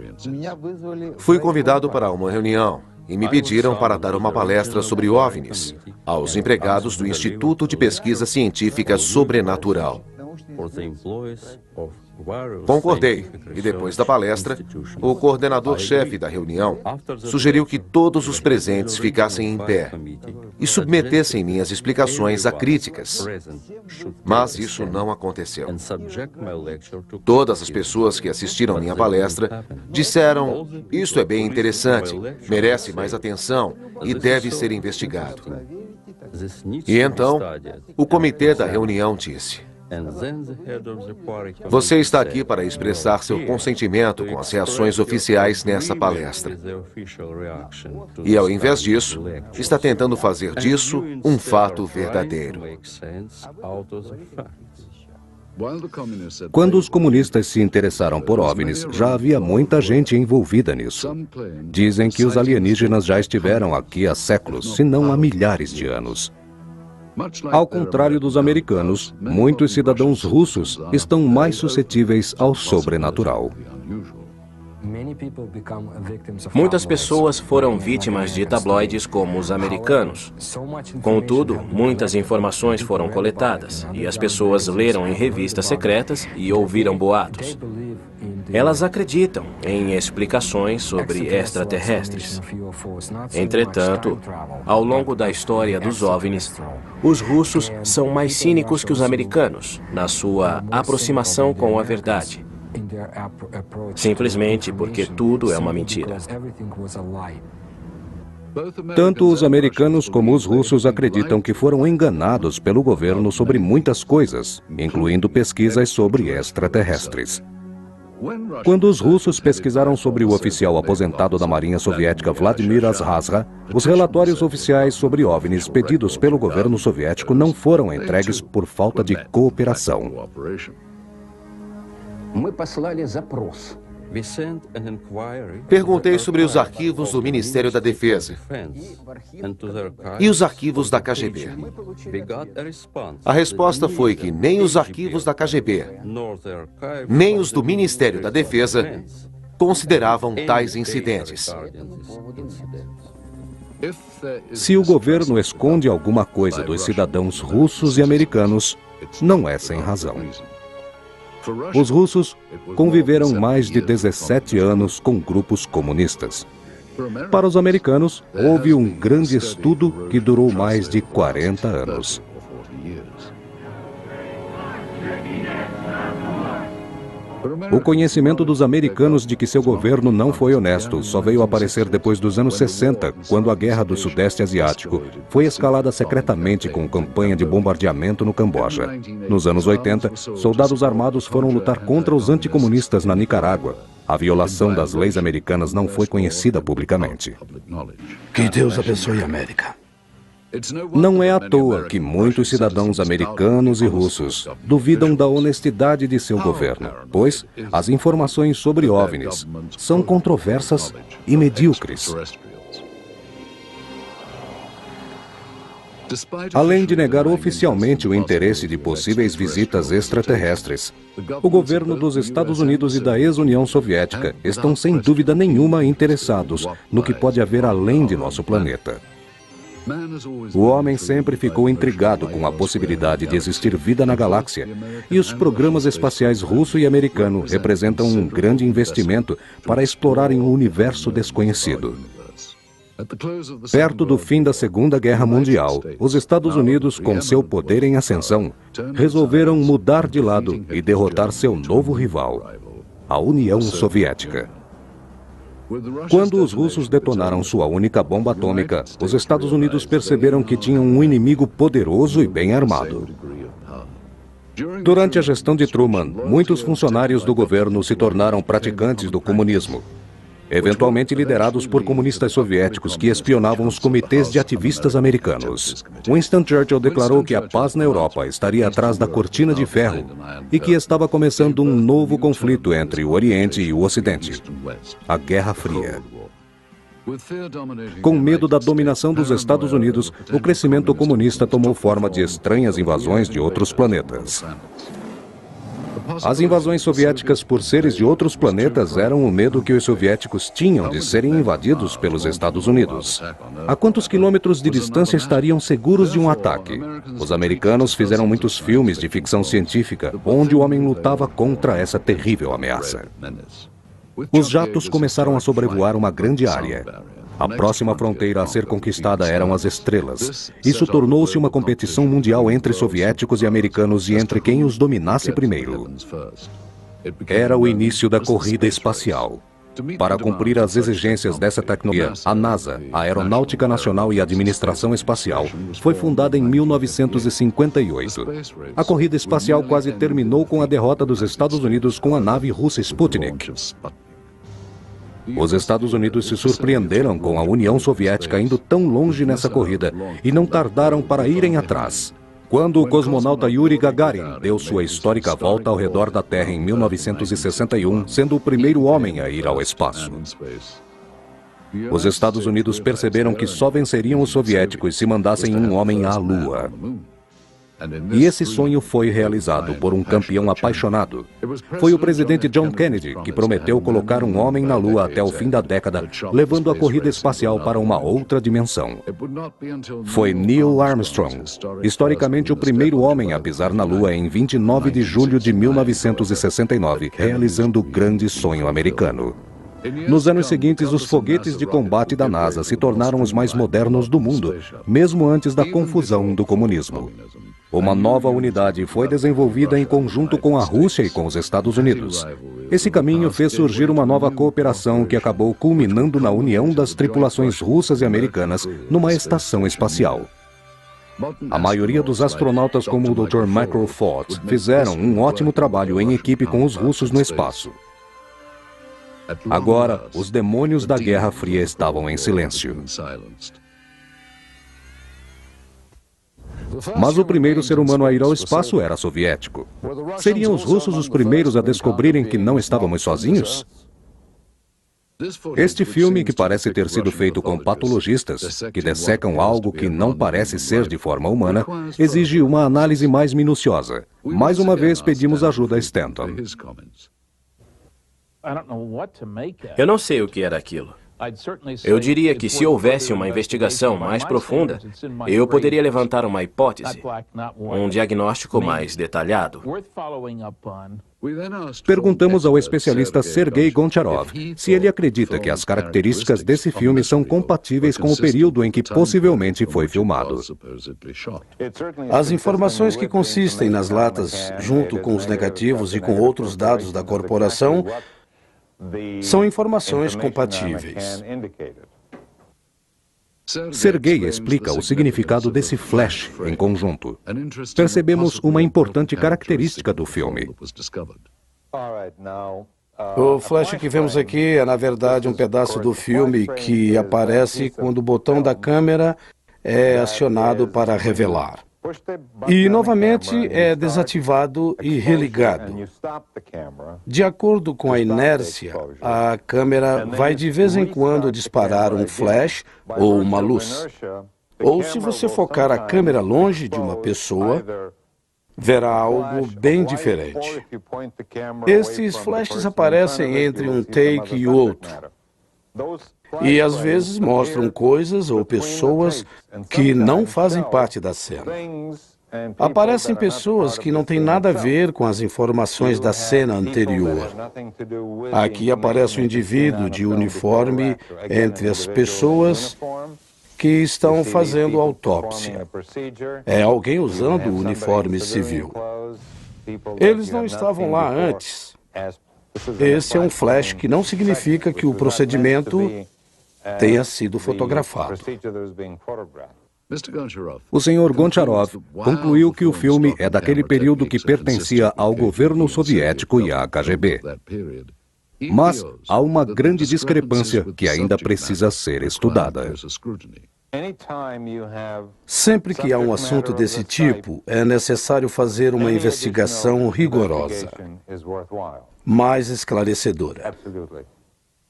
Fui convidado para uma reunião e me pediram para dar uma palestra sobre OVNIs aos empregados do Instituto de Pesquisa Científica Sobrenatural. Concordei, e depois da palestra, o coordenador-chefe da reunião sugeriu que todos os presentes ficassem em pé e submetessem minhas explicações a críticas. Mas isso não aconteceu. Todas as pessoas que assistiram minha palestra disseram: "Isto é bem interessante, merece mais atenção e deve ser investigado." E então, o comitê da reunião disse: "Você está aqui para expressar seu consentimento com as reações oficiais nessa palestra. E, ao invés disso, está tentando fazer disso um fato verdadeiro." Quando os comunistas se interessaram por OVNIs, já havia muita gente envolvida nisso. Dizem que os alienígenas já estiveram aqui há séculos, se não há milhares de anos. Ao contrário dos americanos, muitos cidadãos russos estão mais suscetíveis ao sobrenatural. Muitas pessoas foram vítimas de tabloides como os americanos. Contudo, muitas informações foram coletadas e as pessoas leram em revistas secretas e ouviram boatos. Elas acreditam em explicações sobre extraterrestres. Entretanto, ao longo da história dos OVNIs, os russos são mais cínicos que os americanos na sua aproximação com a verdade. Simplesmente porque tudo é uma mentira. Tanto os americanos como os russos acreditam que foram enganados pelo governo sobre muitas coisas, incluindo pesquisas sobre extraterrestres. Quando os russos pesquisaram sobre o oficial aposentado da Marinha Soviética Vladimir Azhazra, os relatórios oficiais sobre OVNIs pedidos pelo governo soviético não foram entregues por falta de cooperação. Perguntei sobre os arquivos do Ministério da Defesa e os arquivos da KGB. A resposta foi que nem os arquivos da KGB, nem os do Ministério da Defesa consideravam tais incidentes. Se o governo esconde alguma coisa dos cidadãos russos e americanos, não é sem razão. Os russos conviveram mais de 17 anos com grupos comunistas. Para os americanos, houve um grande estudo que durou mais de 40 anos. O conhecimento dos americanos de que seu governo não foi honesto só veio aparecer depois dos anos 60, quando a Guerra do Sudeste Asiático foi escalada secretamente com campanha de bombardeamento no Camboja. Nos anos 80, soldados armados foram lutar contra os anticomunistas na Nicarágua. A violação das leis americanas não foi conhecida publicamente. Que Deus abençoe a América. Não é à toa que muitos cidadãos americanos e russos duvidam da honestidade de seu governo, pois as informações sobre OVNIs são controversas e medíocres. Além de negar oficialmente o interesse de possíveis visitas extraterrestres, o governo dos Estados Unidos e da ex-União Soviética estão sem dúvida nenhuma interessados no que pode haver além de nosso planeta. O homem sempre ficou intrigado com a possibilidade de existir vida na galáxia, e os programas espaciais russo e americano representam um grande investimento para explorarem um universo desconhecido. Perto do fim da Segunda Guerra Mundial, os Estados Unidos, com seu poder em ascensão, resolveram mudar de lado e derrotar seu novo rival, a União Soviética. Quando os russos detonaram sua única bomba atômica, os Estados Unidos perceberam que tinham um inimigo poderoso e bem armado. Durante a gestão de Truman, muitos funcionários do governo se tornaram praticantes do comunismo, eventualmente liderados por comunistas soviéticos que espionavam os comitês de ativistas americanos. Winston Churchill declarou que a paz na Europa estaria atrás da cortina de ferro e que estava começando um novo conflito entre o Oriente e o Ocidente, a Guerra Fria. Com medo da dominação dos Estados Unidos, o crescimento comunista tomou forma de estranhas invasões de outros planetas. As invasões soviéticas por seres de outros planetas eram o medo que os soviéticos tinham de serem invadidos pelos Estados Unidos. A quantos quilômetros de distância estariam seguros de um ataque? Os americanos fizeram muitos filmes de ficção científica onde o homem lutava contra essa terrível ameaça. Os jatos começaram a sobrevoar uma grande área. A próxima fronteira a ser conquistada eram as estrelas. Isso tornou-se uma competição mundial entre soviéticos e americanos e entre quem os dominasse primeiro. Era o início da corrida espacial. Para cumprir as exigências dessa tecnologia, a NASA, a Aeronáutica Nacional e a Administração Espacial, foi fundada em 1958. A corrida espacial quase terminou com a derrota dos Estados Unidos com a nave russa Sputnik. Os Estados Unidos se surpreenderam com a União Soviética indo tão longe nessa corrida e não tardaram para irem atrás. Quando o cosmonauta Yuri Gagarin deu sua histórica volta ao redor da Terra em 1961, sendo o primeiro homem a ir ao espaço. Os Estados Unidos perceberam que só venceriam os soviéticos se mandassem um homem à Lua. E esse sonho foi realizado por um campeão apaixonado. Foi o presidente John Kennedy que prometeu colocar um homem na Lua até o fim da década, levando a corrida espacial para uma outra dimensão. Foi Neil Armstrong, historicamente o primeiro homem a pisar na Lua em 29 de julho de 1969, realizando o grande sonho americano. Nos anos seguintes, os foguetes de combate da NASA se tornaram os mais modernos do mundo, mesmo antes da confusão do comunismo. Uma nova unidade foi desenvolvida em conjunto com a Rússia e com os Estados Unidos. Esse caminho fez surgir uma nova cooperação que acabou culminando na união das tripulações russas e americanas numa estação espacial. A maioria dos astronautas, como o Dr. Michael Fox, fizeram um ótimo trabalho em equipe com os russos no espaço. Agora, os demônios da Guerra Fria estavam em silêncio. Mas o primeiro ser humano a ir ao espaço era soviético. Seriam os russos os primeiros a descobrirem que não estávamos sozinhos? Este filme, que parece ter sido feito com patologistas, que dessecam algo que não parece ser de forma humana, exige uma análise mais minuciosa. Mais uma vez, pedimos ajuda a Stanton. Eu não sei o que era aquilo. Eu diria que se houvesse uma investigação mais profunda, eu poderia levantar uma hipótese, um diagnóstico mais detalhado. Perguntamos ao especialista Sergei Goncharov se ele acredita que as características desse filme são compatíveis com o período em que possivelmente foi filmado. As informações que consistem nas latas, junto com os negativos e com outros dados da corporação, são informações compatíveis. Sergei explica o significado desse flash em conjunto. Percebemos uma importante característica do filme. O flash que vemos aqui é, na verdade, um pedaço do filme que aparece quando o botão da câmera é acionado para revelar. E, novamente, é desativado e religado. De acordo com a inércia, a câmera vai de vez em quando disparar um flash ou uma luz. Ou, se você focar a câmera longe de uma pessoa, verá algo bem diferente. Estes flashes aparecem entre um take e outro. E às vezes mostram coisas ou pessoas que não fazem parte da cena. Aparecem pessoas que não têm nada a ver com as informações da cena anterior. Aqui aparece o indivíduo de uniforme entre as pessoas que estão fazendo autópsia. É alguém usando o uniforme civil. Eles não estavam lá antes. Esse é um flash que não significa que o procedimento tenha sido fotografado. O Sr. Goncharov concluiu que o filme é daquele período que pertencia ao governo soviético e à KGB. Mas há uma grande discrepância que ainda precisa ser estudada. Sempre que há um assunto desse tipo, é necessário fazer uma investigação rigorosa, mais esclarecedora.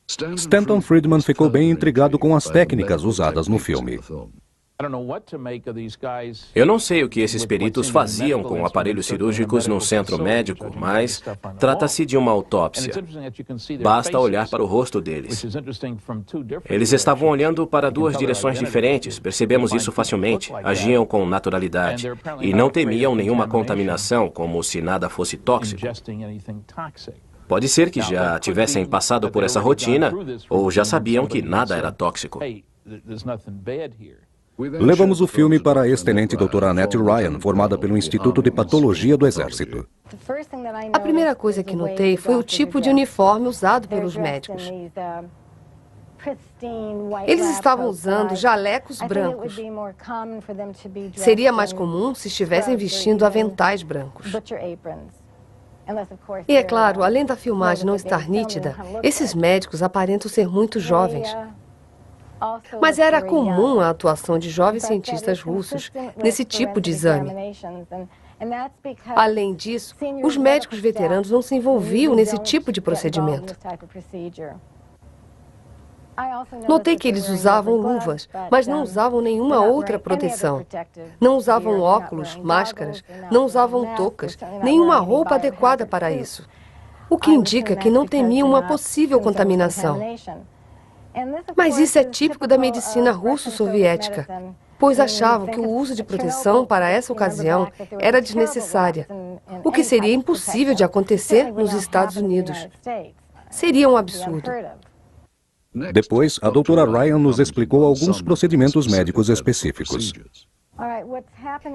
Stanton Friedman ficou bem intrigado com as técnicas usadas no filme. Eu não sei o que esses peritos faziam com aparelhos cirúrgicos num centro médico, mas trata-se de uma autópsia. Basta olhar para o rosto deles. Eles estavam olhando para duas direções diferentes, percebemos isso facilmente. Agiam com naturalidade e não temiam nenhuma contaminação, como se nada fosse tóxico. Pode ser que já tivessem passado por essa rotina ou já sabiam que nada era tóxico. Levamos o filme para a ex-tenente doutora Annette Ryan, formada pelo Instituto de Patologia do Exército. A primeira coisa que notei foi o tipo de uniforme usado pelos médicos. Eles estavam usando jalecos brancos. Seria mais comum se estivessem vestindo aventais brancos. E é claro, além da filmagem não estar nítida, esses médicos aparentam ser muito jovens. Mas era comum a atuação de jovens cientistas russos nesse tipo de exame. Além disso, os médicos veteranos não se envolviam nesse tipo de procedimento. Notei que eles usavam luvas, mas não usavam nenhuma outra proteção. Não usavam óculos, máscaras, não usavam toucas, nenhuma roupa adequada para isso. O que indica que não temiam uma possível contaminação. Mas isso é típico da medicina russo-soviética, pois achavam que o uso de proteção para essa ocasião era desnecessária, o que seria impossível de acontecer nos Estados Unidos. Seria um absurdo. Depois, a doutora Ryan nos explicou alguns procedimentos médicos específicos.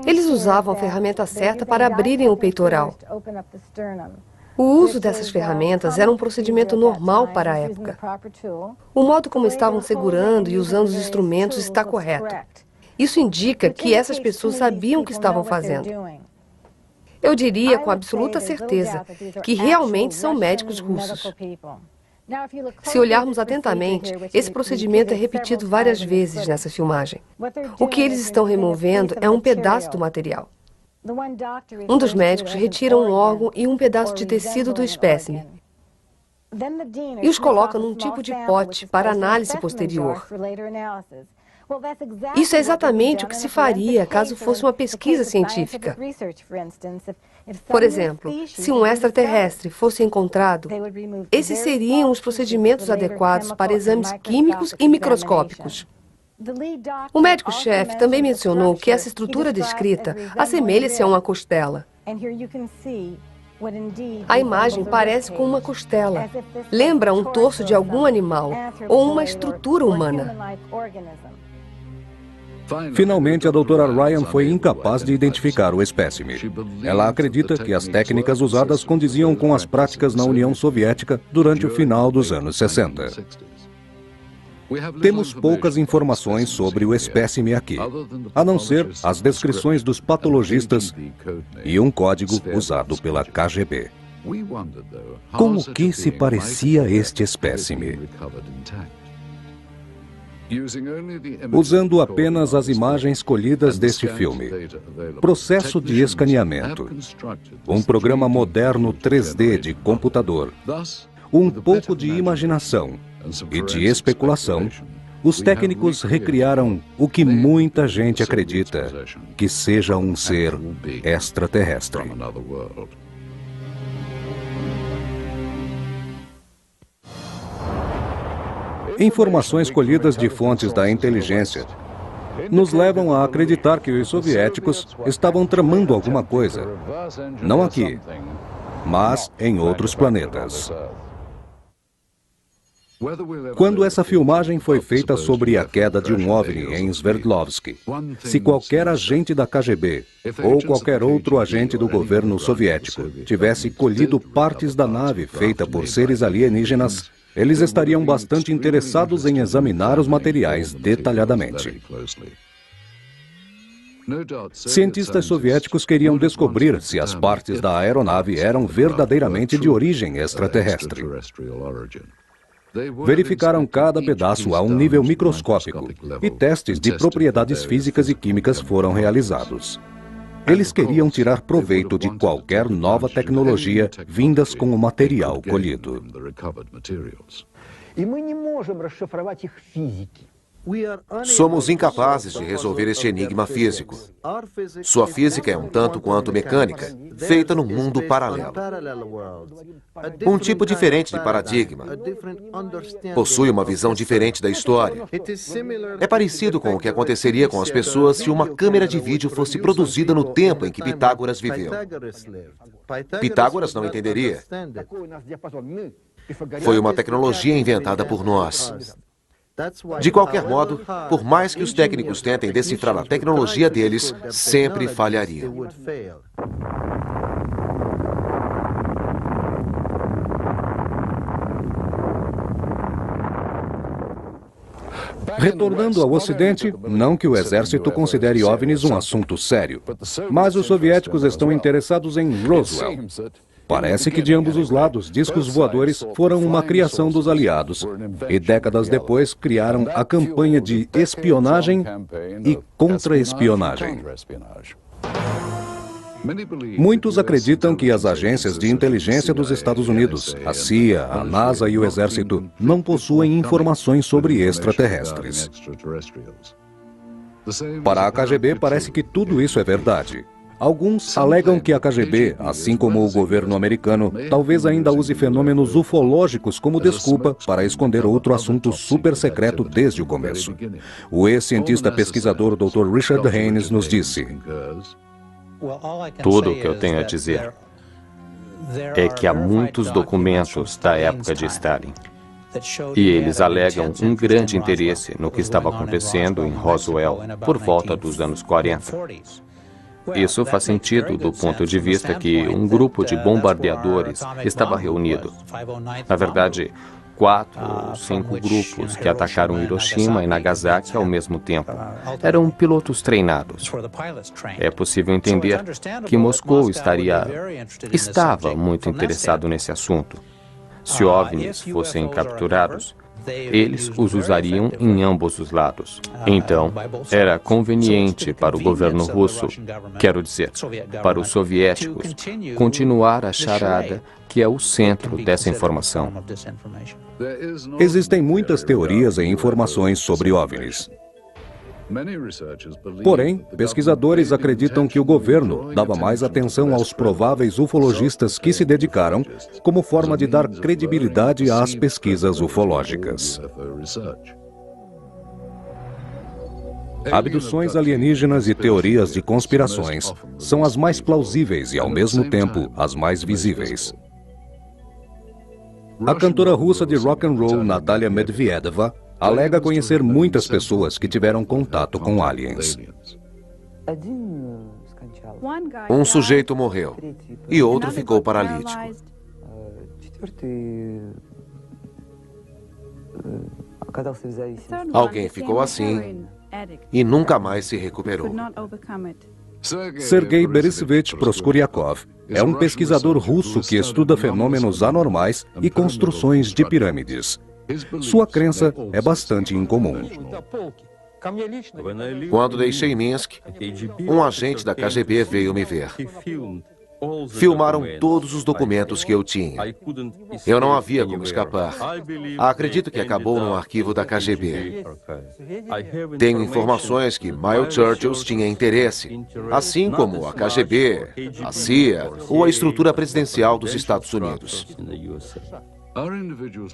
Eles usavam a ferramenta certa para abrirem o peitoral. O uso dessas ferramentas era um procedimento normal para a época. O modo como estavam segurando e usando os instrumentos está correto. Isso indica que essas pessoas sabiam o que estavam fazendo. Eu diria com absoluta certeza que realmente são médicos russos. Se olharmos atentamente, esse procedimento é repetido várias vezes nessa filmagem. O que eles estão removendo é um pedaço do material. Um dos médicos retira um órgão e um pedaço de tecido do espécime e os coloca num tipo de pote para análise posterior. Isso é exatamente o que se faria caso fosse uma pesquisa científica. Por exemplo, se um extraterrestre fosse encontrado, esses seriam os procedimentos adequados para exames químicos e microscópicos. O médico-chefe também mencionou que essa estrutura descrita assemelha-se a uma costela. A imagem parece com uma costela. Lembra um torso de algum animal ou uma estrutura humana. Finalmente, a doutora Ryan foi incapaz de identificar o espécime. Ela acredita que as técnicas usadas condiziam com as práticas na União Soviética durante o final dos anos 60. Temos poucas informações sobre o espécime aqui, a não ser as descrições dos patologistas e um código usado pela KGB. Com o que se parecia este espécime? Usando apenas as imagens colhidas deste filme, processo de escaneamento, um programa moderno 3D de computador, um pouco de imaginação e de especulação, os técnicos recriaram o que muita gente acredita que seja um ser extraterrestre. Informações colhidas de fontes da inteligência nos levam a acreditar que os soviéticos estavam tramando alguma coisa, não aqui, mas em outros planetas. Quando essa filmagem foi feita sobre a queda de um OVNI em Sverdlovsk, se qualquer agente da KGB ou qualquer outro agente do governo soviético tivesse colhido partes da nave feita por seres alienígenas, eles estariam bastante interessados em examinar os materiais detalhadamente. Cientistas soviéticos queriam descobrir se as partes da aeronave eram verdadeiramente de origem extraterrestre. Verificaram cada pedaço a um nível microscópico e testes de propriedades físicas e químicas foram realizados. Eles queriam tirar proveito de qualquer nova tecnologia vindas com o material colhido. Somos incapazes de resolver este enigma físico. Sua física é um tanto quanto mecânica, feita num mundo paralelo. Um tipo diferente de paradigma. Possui uma visão diferente da história. É parecido com o que aconteceria com as pessoas se uma câmera de vídeo fosse produzida no tempo em que Pitágoras viveu. Pitágoras não entenderia. Foi uma tecnologia inventada por nós. De qualquer modo, por mais que os técnicos tentem decifrar a tecnologia deles, sempre falhariam. Retornando ao Ocidente, não que o exército considere OVNIs um assunto sério, mas os soviéticos estão interessados em Roswell. Parece que de ambos os lados, discos voadores foram uma criação dos aliados e décadas depois criaram a campanha de espionagem e contra-espionagem. Muitos acreditam que as agências de inteligência dos Estados Unidos, a CIA, a NASA e o Exército não possuem informações sobre extraterrestres. Para a KGB, parece que tudo isso é verdade. Alguns alegam que a KGB, assim como o governo americano, talvez ainda use fenômenos ufológicos como desculpa para esconder outro assunto super secreto desde o começo. O ex-cientista pesquisador Dr. Richard Haynes nos disse: Tudo o que eu tenho a dizer é que há muitos documentos da época de Stalin. E eles alegam um grande interesse no que estava acontecendo em Roswell por volta dos anos 40. Isso faz sentido do ponto de vista que um grupo de bombardeadores estava reunido. Na verdade, 4 ou 5 grupos que atacaram Hiroshima e Nagasaki ao mesmo tempo. Eram pilotos treinados. É possível entender que Moscou estava muito interessado nesse assunto. Se OVNIs fossem capturados, eles os usariam em ambos os lados. Então, era conveniente para o governo russo, quero dizer, para os soviéticos, continuar a charada que é o centro dessa informação. Existem muitas teorias e informações sobre OVNIs. Porém, pesquisadores acreditam que o governo dava mais atenção aos prováveis ufologistas que se dedicaram como forma de dar credibilidade às pesquisas ufológicas. Abduções alienígenas e teorias de conspirações são as mais plausíveis e, ao mesmo tempo, as mais visíveis. A cantora russa de rock and roll Natalia Medvedeva alega conhecer muitas pessoas que tiveram contato com aliens. Um sujeito morreu e outro ficou paralítico. Alguém ficou assim e nunca mais se recuperou. Sergei Borisovich Proskuryakov é um pesquisador russo que estuda fenômenos anormais e construções de pirâmides. Sua crença é bastante incomum. Quando deixei Minsk, um agente da KGB veio me ver. Filmaram todos os documentos que eu tinha. Eu não havia como escapar. Acredito que acabou no arquivo da KGB. Tenho informações que Miles Churchill tinha interesse, assim como a KGB, a CIA ou a estrutura presidencial dos Estados Unidos.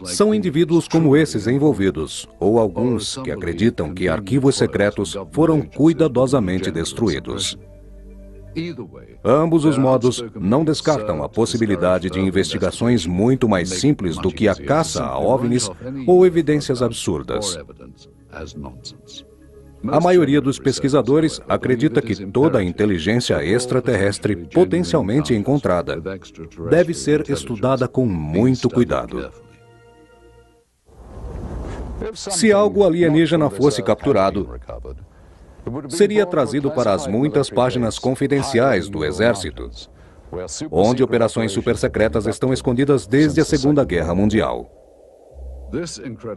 São indivíduos como esses envolvidos, ou alguns que acreditam que arquivos secretos foram cuidadosamente destruídos. Ambos os modos não descartam a possibilidade de investigações muito mais simples do que a caça a OVNIs ou evidências absurdas. A maioria dos pesquisadores acredita que toda a inteligência extraterrestre potencialmente encontrada deve ser estudada com muito cuidado. Se algo alienígena fosse capturado, seria trazido para as muitas páginas confidenciais do Exército, onde operações supersecretas estão escondidas desde a Segunda Guerra Mundial.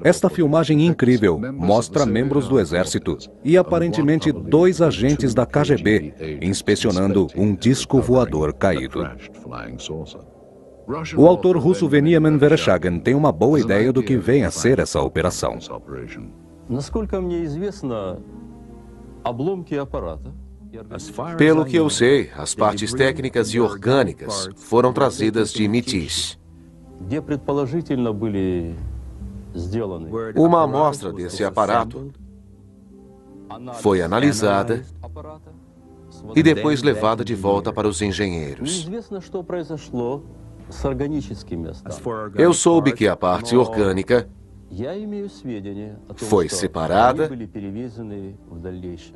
Esta filmagem incrível mostra membros do Exército e aparentemente 2 agentes da KGB inspecionando um disco voador caído. O autor russo Veniamin Vereshchagin tem uma boa ideia do que vem a ser essa operação. Насколько мне известно, обломки аппарата. Pelo que eu sei, as partes técnicas e orgânicas foram trazidas de Métis. Где предположительно были сделаны. Uma amostra desse aparato foi analisada e depois levada de volta para os engenheiros. Неизвестно, что произошло с органическими останками. Eu soube que a parte orgânica Я имею сведения о том, foi что separada они были перевезены в дальнейшем.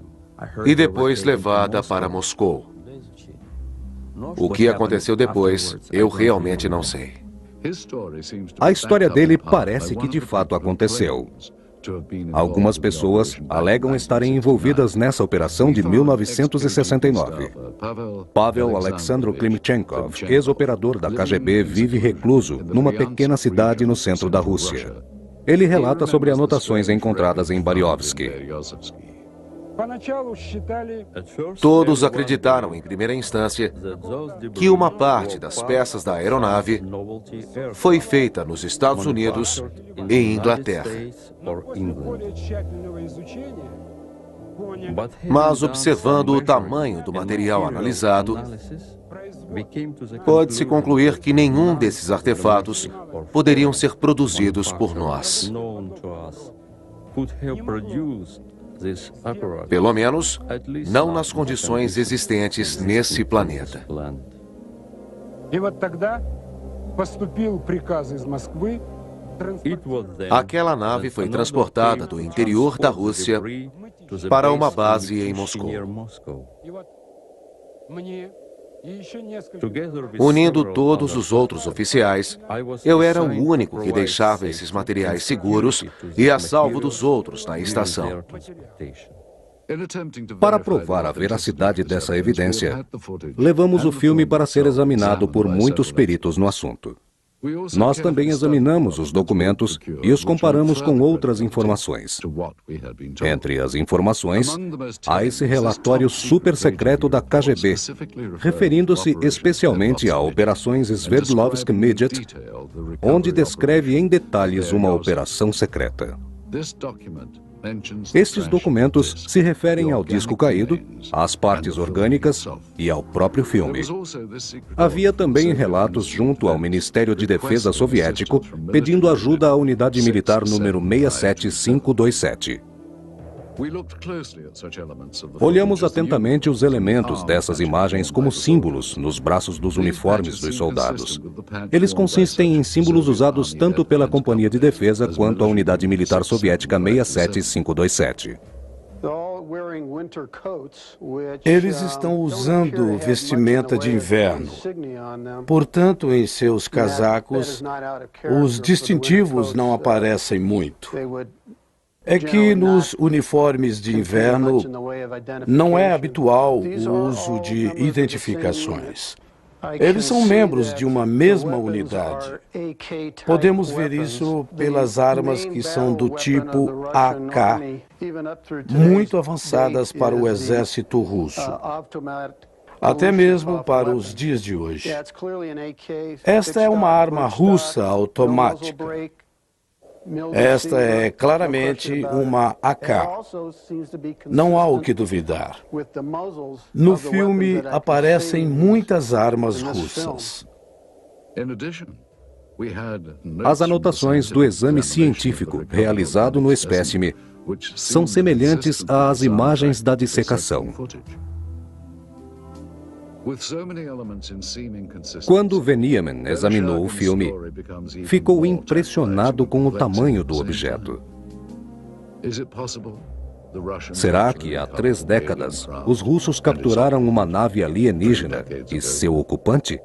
e depois levada para Moscou. O que aconteceu depois, eu realmente não sei. A história dele parece que de fato aconteceu. Algumas pessoas alegam estarem envolvidas nessa operação de 1969. Pavel Alexandro Klimchenkov, ex-operador da KGB, vive recluso numa pequena cidade no centro da Rússia. Ele relata sobre anotações encontradas em Bariovsky. Todos acreditaram, em primeira instância, que uma parte das peças da aeronave foi feita nos Estados Unidos e Inglaterra. Mas, observando o tamanho do material analisado, pode-se concluir que nenhum desses artefatos poderiam ser produzidos por nós. Pelo menos, não nas condições existentes nesse planeta. Aquela nave foi transportada do interior da Rússia para uma base em Moscou. Unindo todos os outros oficiais, eu era o único que deixava esses materiais seguros e a salvo dos outros na estação. Para provar a veracidade dessa evidência, levamos o filme para ser examinado por muitos peritos no assunto. Nós também examinamos os documentos e os comparamos com outras informações. Entre as informações, há esse relatório super secreto da KGB, referindo-se especialmente a operações Sverdlovsk-Midget, onde descreve em detalhes uma operação secreta. Estes documentos se referem ao disco caído, às partes orgânicas e ao próprio filme. Havia também relatos junto ao Ministério de Defesa soviético pedindo ajuda à unidade militar número 67527. Olhamos atentamente os elementos dessas imagens como símbolos nos braços dos uniformes dos soldados. Eles consistem em símbolos usados tanto pela Companhia de Defesa quanto a Unidade Militar Soviética 67527. Eles estão usando vestimenta de inverno. Portanto, em seus casacos, os distintivos não aparecem muito. É que nos uniformes de inverno não é habitual o uso de identificações. Eles são membros de uma mesma unidade. Podemos ver isso pelas armas que são do tipo AK, muito avançadas para o exército russo, até mesmo para os dias de hoje. Esta é uma arma russa automática. Esta é claramente uma AK. Não há o que duvidar. No filme aparecem muitas armas russas. As anotações do exame científico realizado no espécime são semelhantes às imagens da dissecação. Quando Venieman examinou o filme, ficou impressionado com o tamanho do objeto. Será que há 3 décadas os russos capturaram uma nave alienígena e seu ocupante?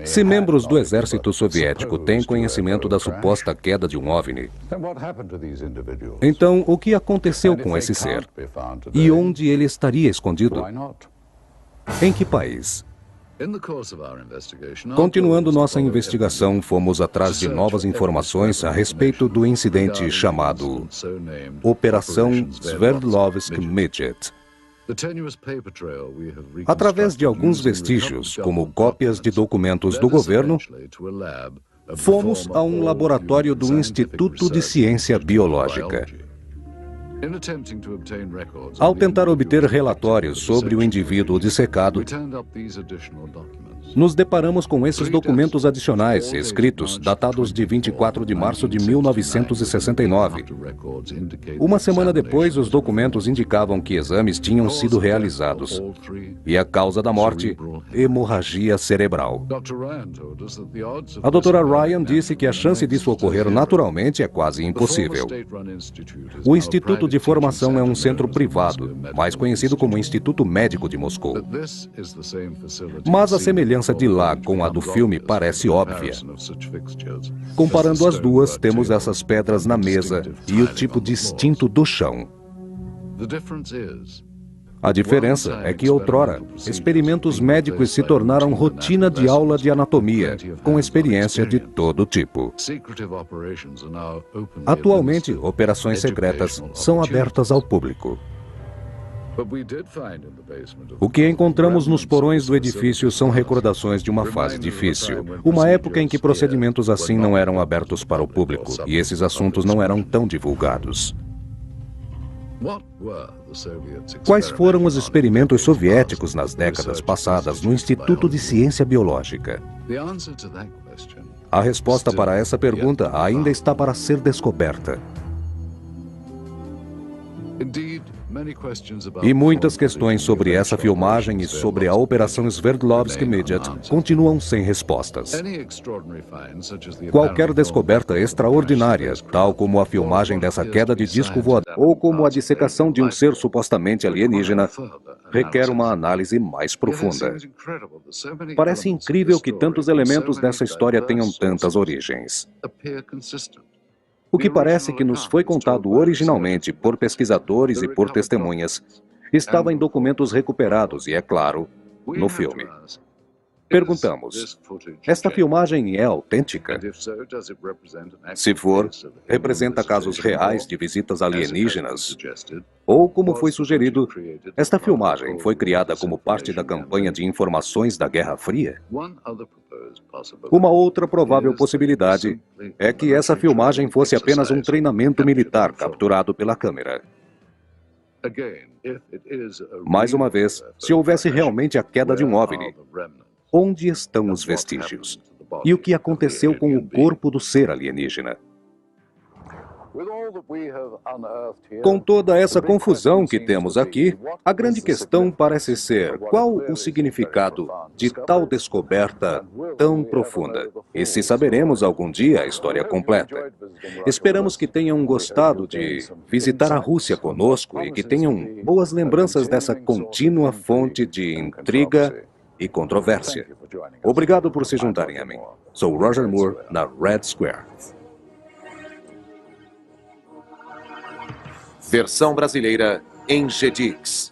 Se membros do exército soviético têm conhecimento da suposta queda de um OVNI, então o que aconteceu com esse ser? E onde ele estaria escondido? Em que país? Continuando nossa investigação, fomos atrás de novas informações a respeito do incidente chamado Operação Sverdlovsk-Midget. Através de alguns vestígios, como cópias de documentos do governo, Fomos a um laboratório do Instituto de Ciência Biológica. Ao tentar obter relatórios sobre o indivíduo dissecado, nos deparamos com esses documentos adicionais, escritos, datados de 24 de março de 1969. Uma semana depois, os documentos indicavam que exames tinham sido realizados. E a causa da morte, hemorragia cerebral. A doutora Ryan disse que a chance disso ocorrer naturalmente é quase impossível. O Instituto de Formação é um centro privado, mais conhecido como Instituto Médico de Moscou. Mas a semelhança de lá com a do filme parece óbvia. Comparando as duas, temos essas pedras na mesa e o tipo distinto do chão. A diferença é que outrora, experimentos médicos se tornaram rotina de aula de anatomia, com experiência de todo tipo. Atualmente, operações secretas são abertas ao público. O que encontramos nos porões do edifício são recordações de uma fase difícil, uma época em que procedimentos assim não eram abertos para o público e esses assuntos não eram tão divulgados. Quais foram os experimentos soviéticos nas décadas passadas no Instituto de Ciência Biológica? A resposta para essa pergunta ainda está para ser descoberta. E muitas questões sobre essa filmagem e sobre a Operação Sverdlovsky Midget continuam sem respostas. Qualquer descoberta extraordinária, tal como a filmagem dessa queda de disco voador, ou como a dissecação de um ser supostamente alienígena, requer uma análise mais profunda. Parece incrível que tantos elementos dessa história tenham tantas origens. O que parece que nos foi contado originalmente por pesquisadores e por testemunhas estava em documentos recuperados e, é claro, no filme. Perguntamos, esta filmagem é autêntica? Se for, representa casos reais de visitas alienígenas? Ou, como foi sugerido, esta filmagem foi criada como parte da campanha de informações da Guerra Fria? Uma outra provável possibilidade é que essa filmagem fosse apenas um treinamento militar capturado pela câmera. Mais uma vez, se houvesse realmente a queda de um OVNI, onde estão os vestígios? E o que aconteceu com o corpo do ser alienígena? Com toda essa confusão que temos aqui, a grande questão parece ser qual o significado de tal descoberta tão profunda? E se saberemos algum dia a história completa. Esperamos que tenham gostado de visitar a Rússia conosco e que tenham boas lembranças dessa contínua fonte de intriga e controvérsia. Obrigado por se juntarem a mim. Sou Roger Moore, na Red Square. Versão brasileira em GDix.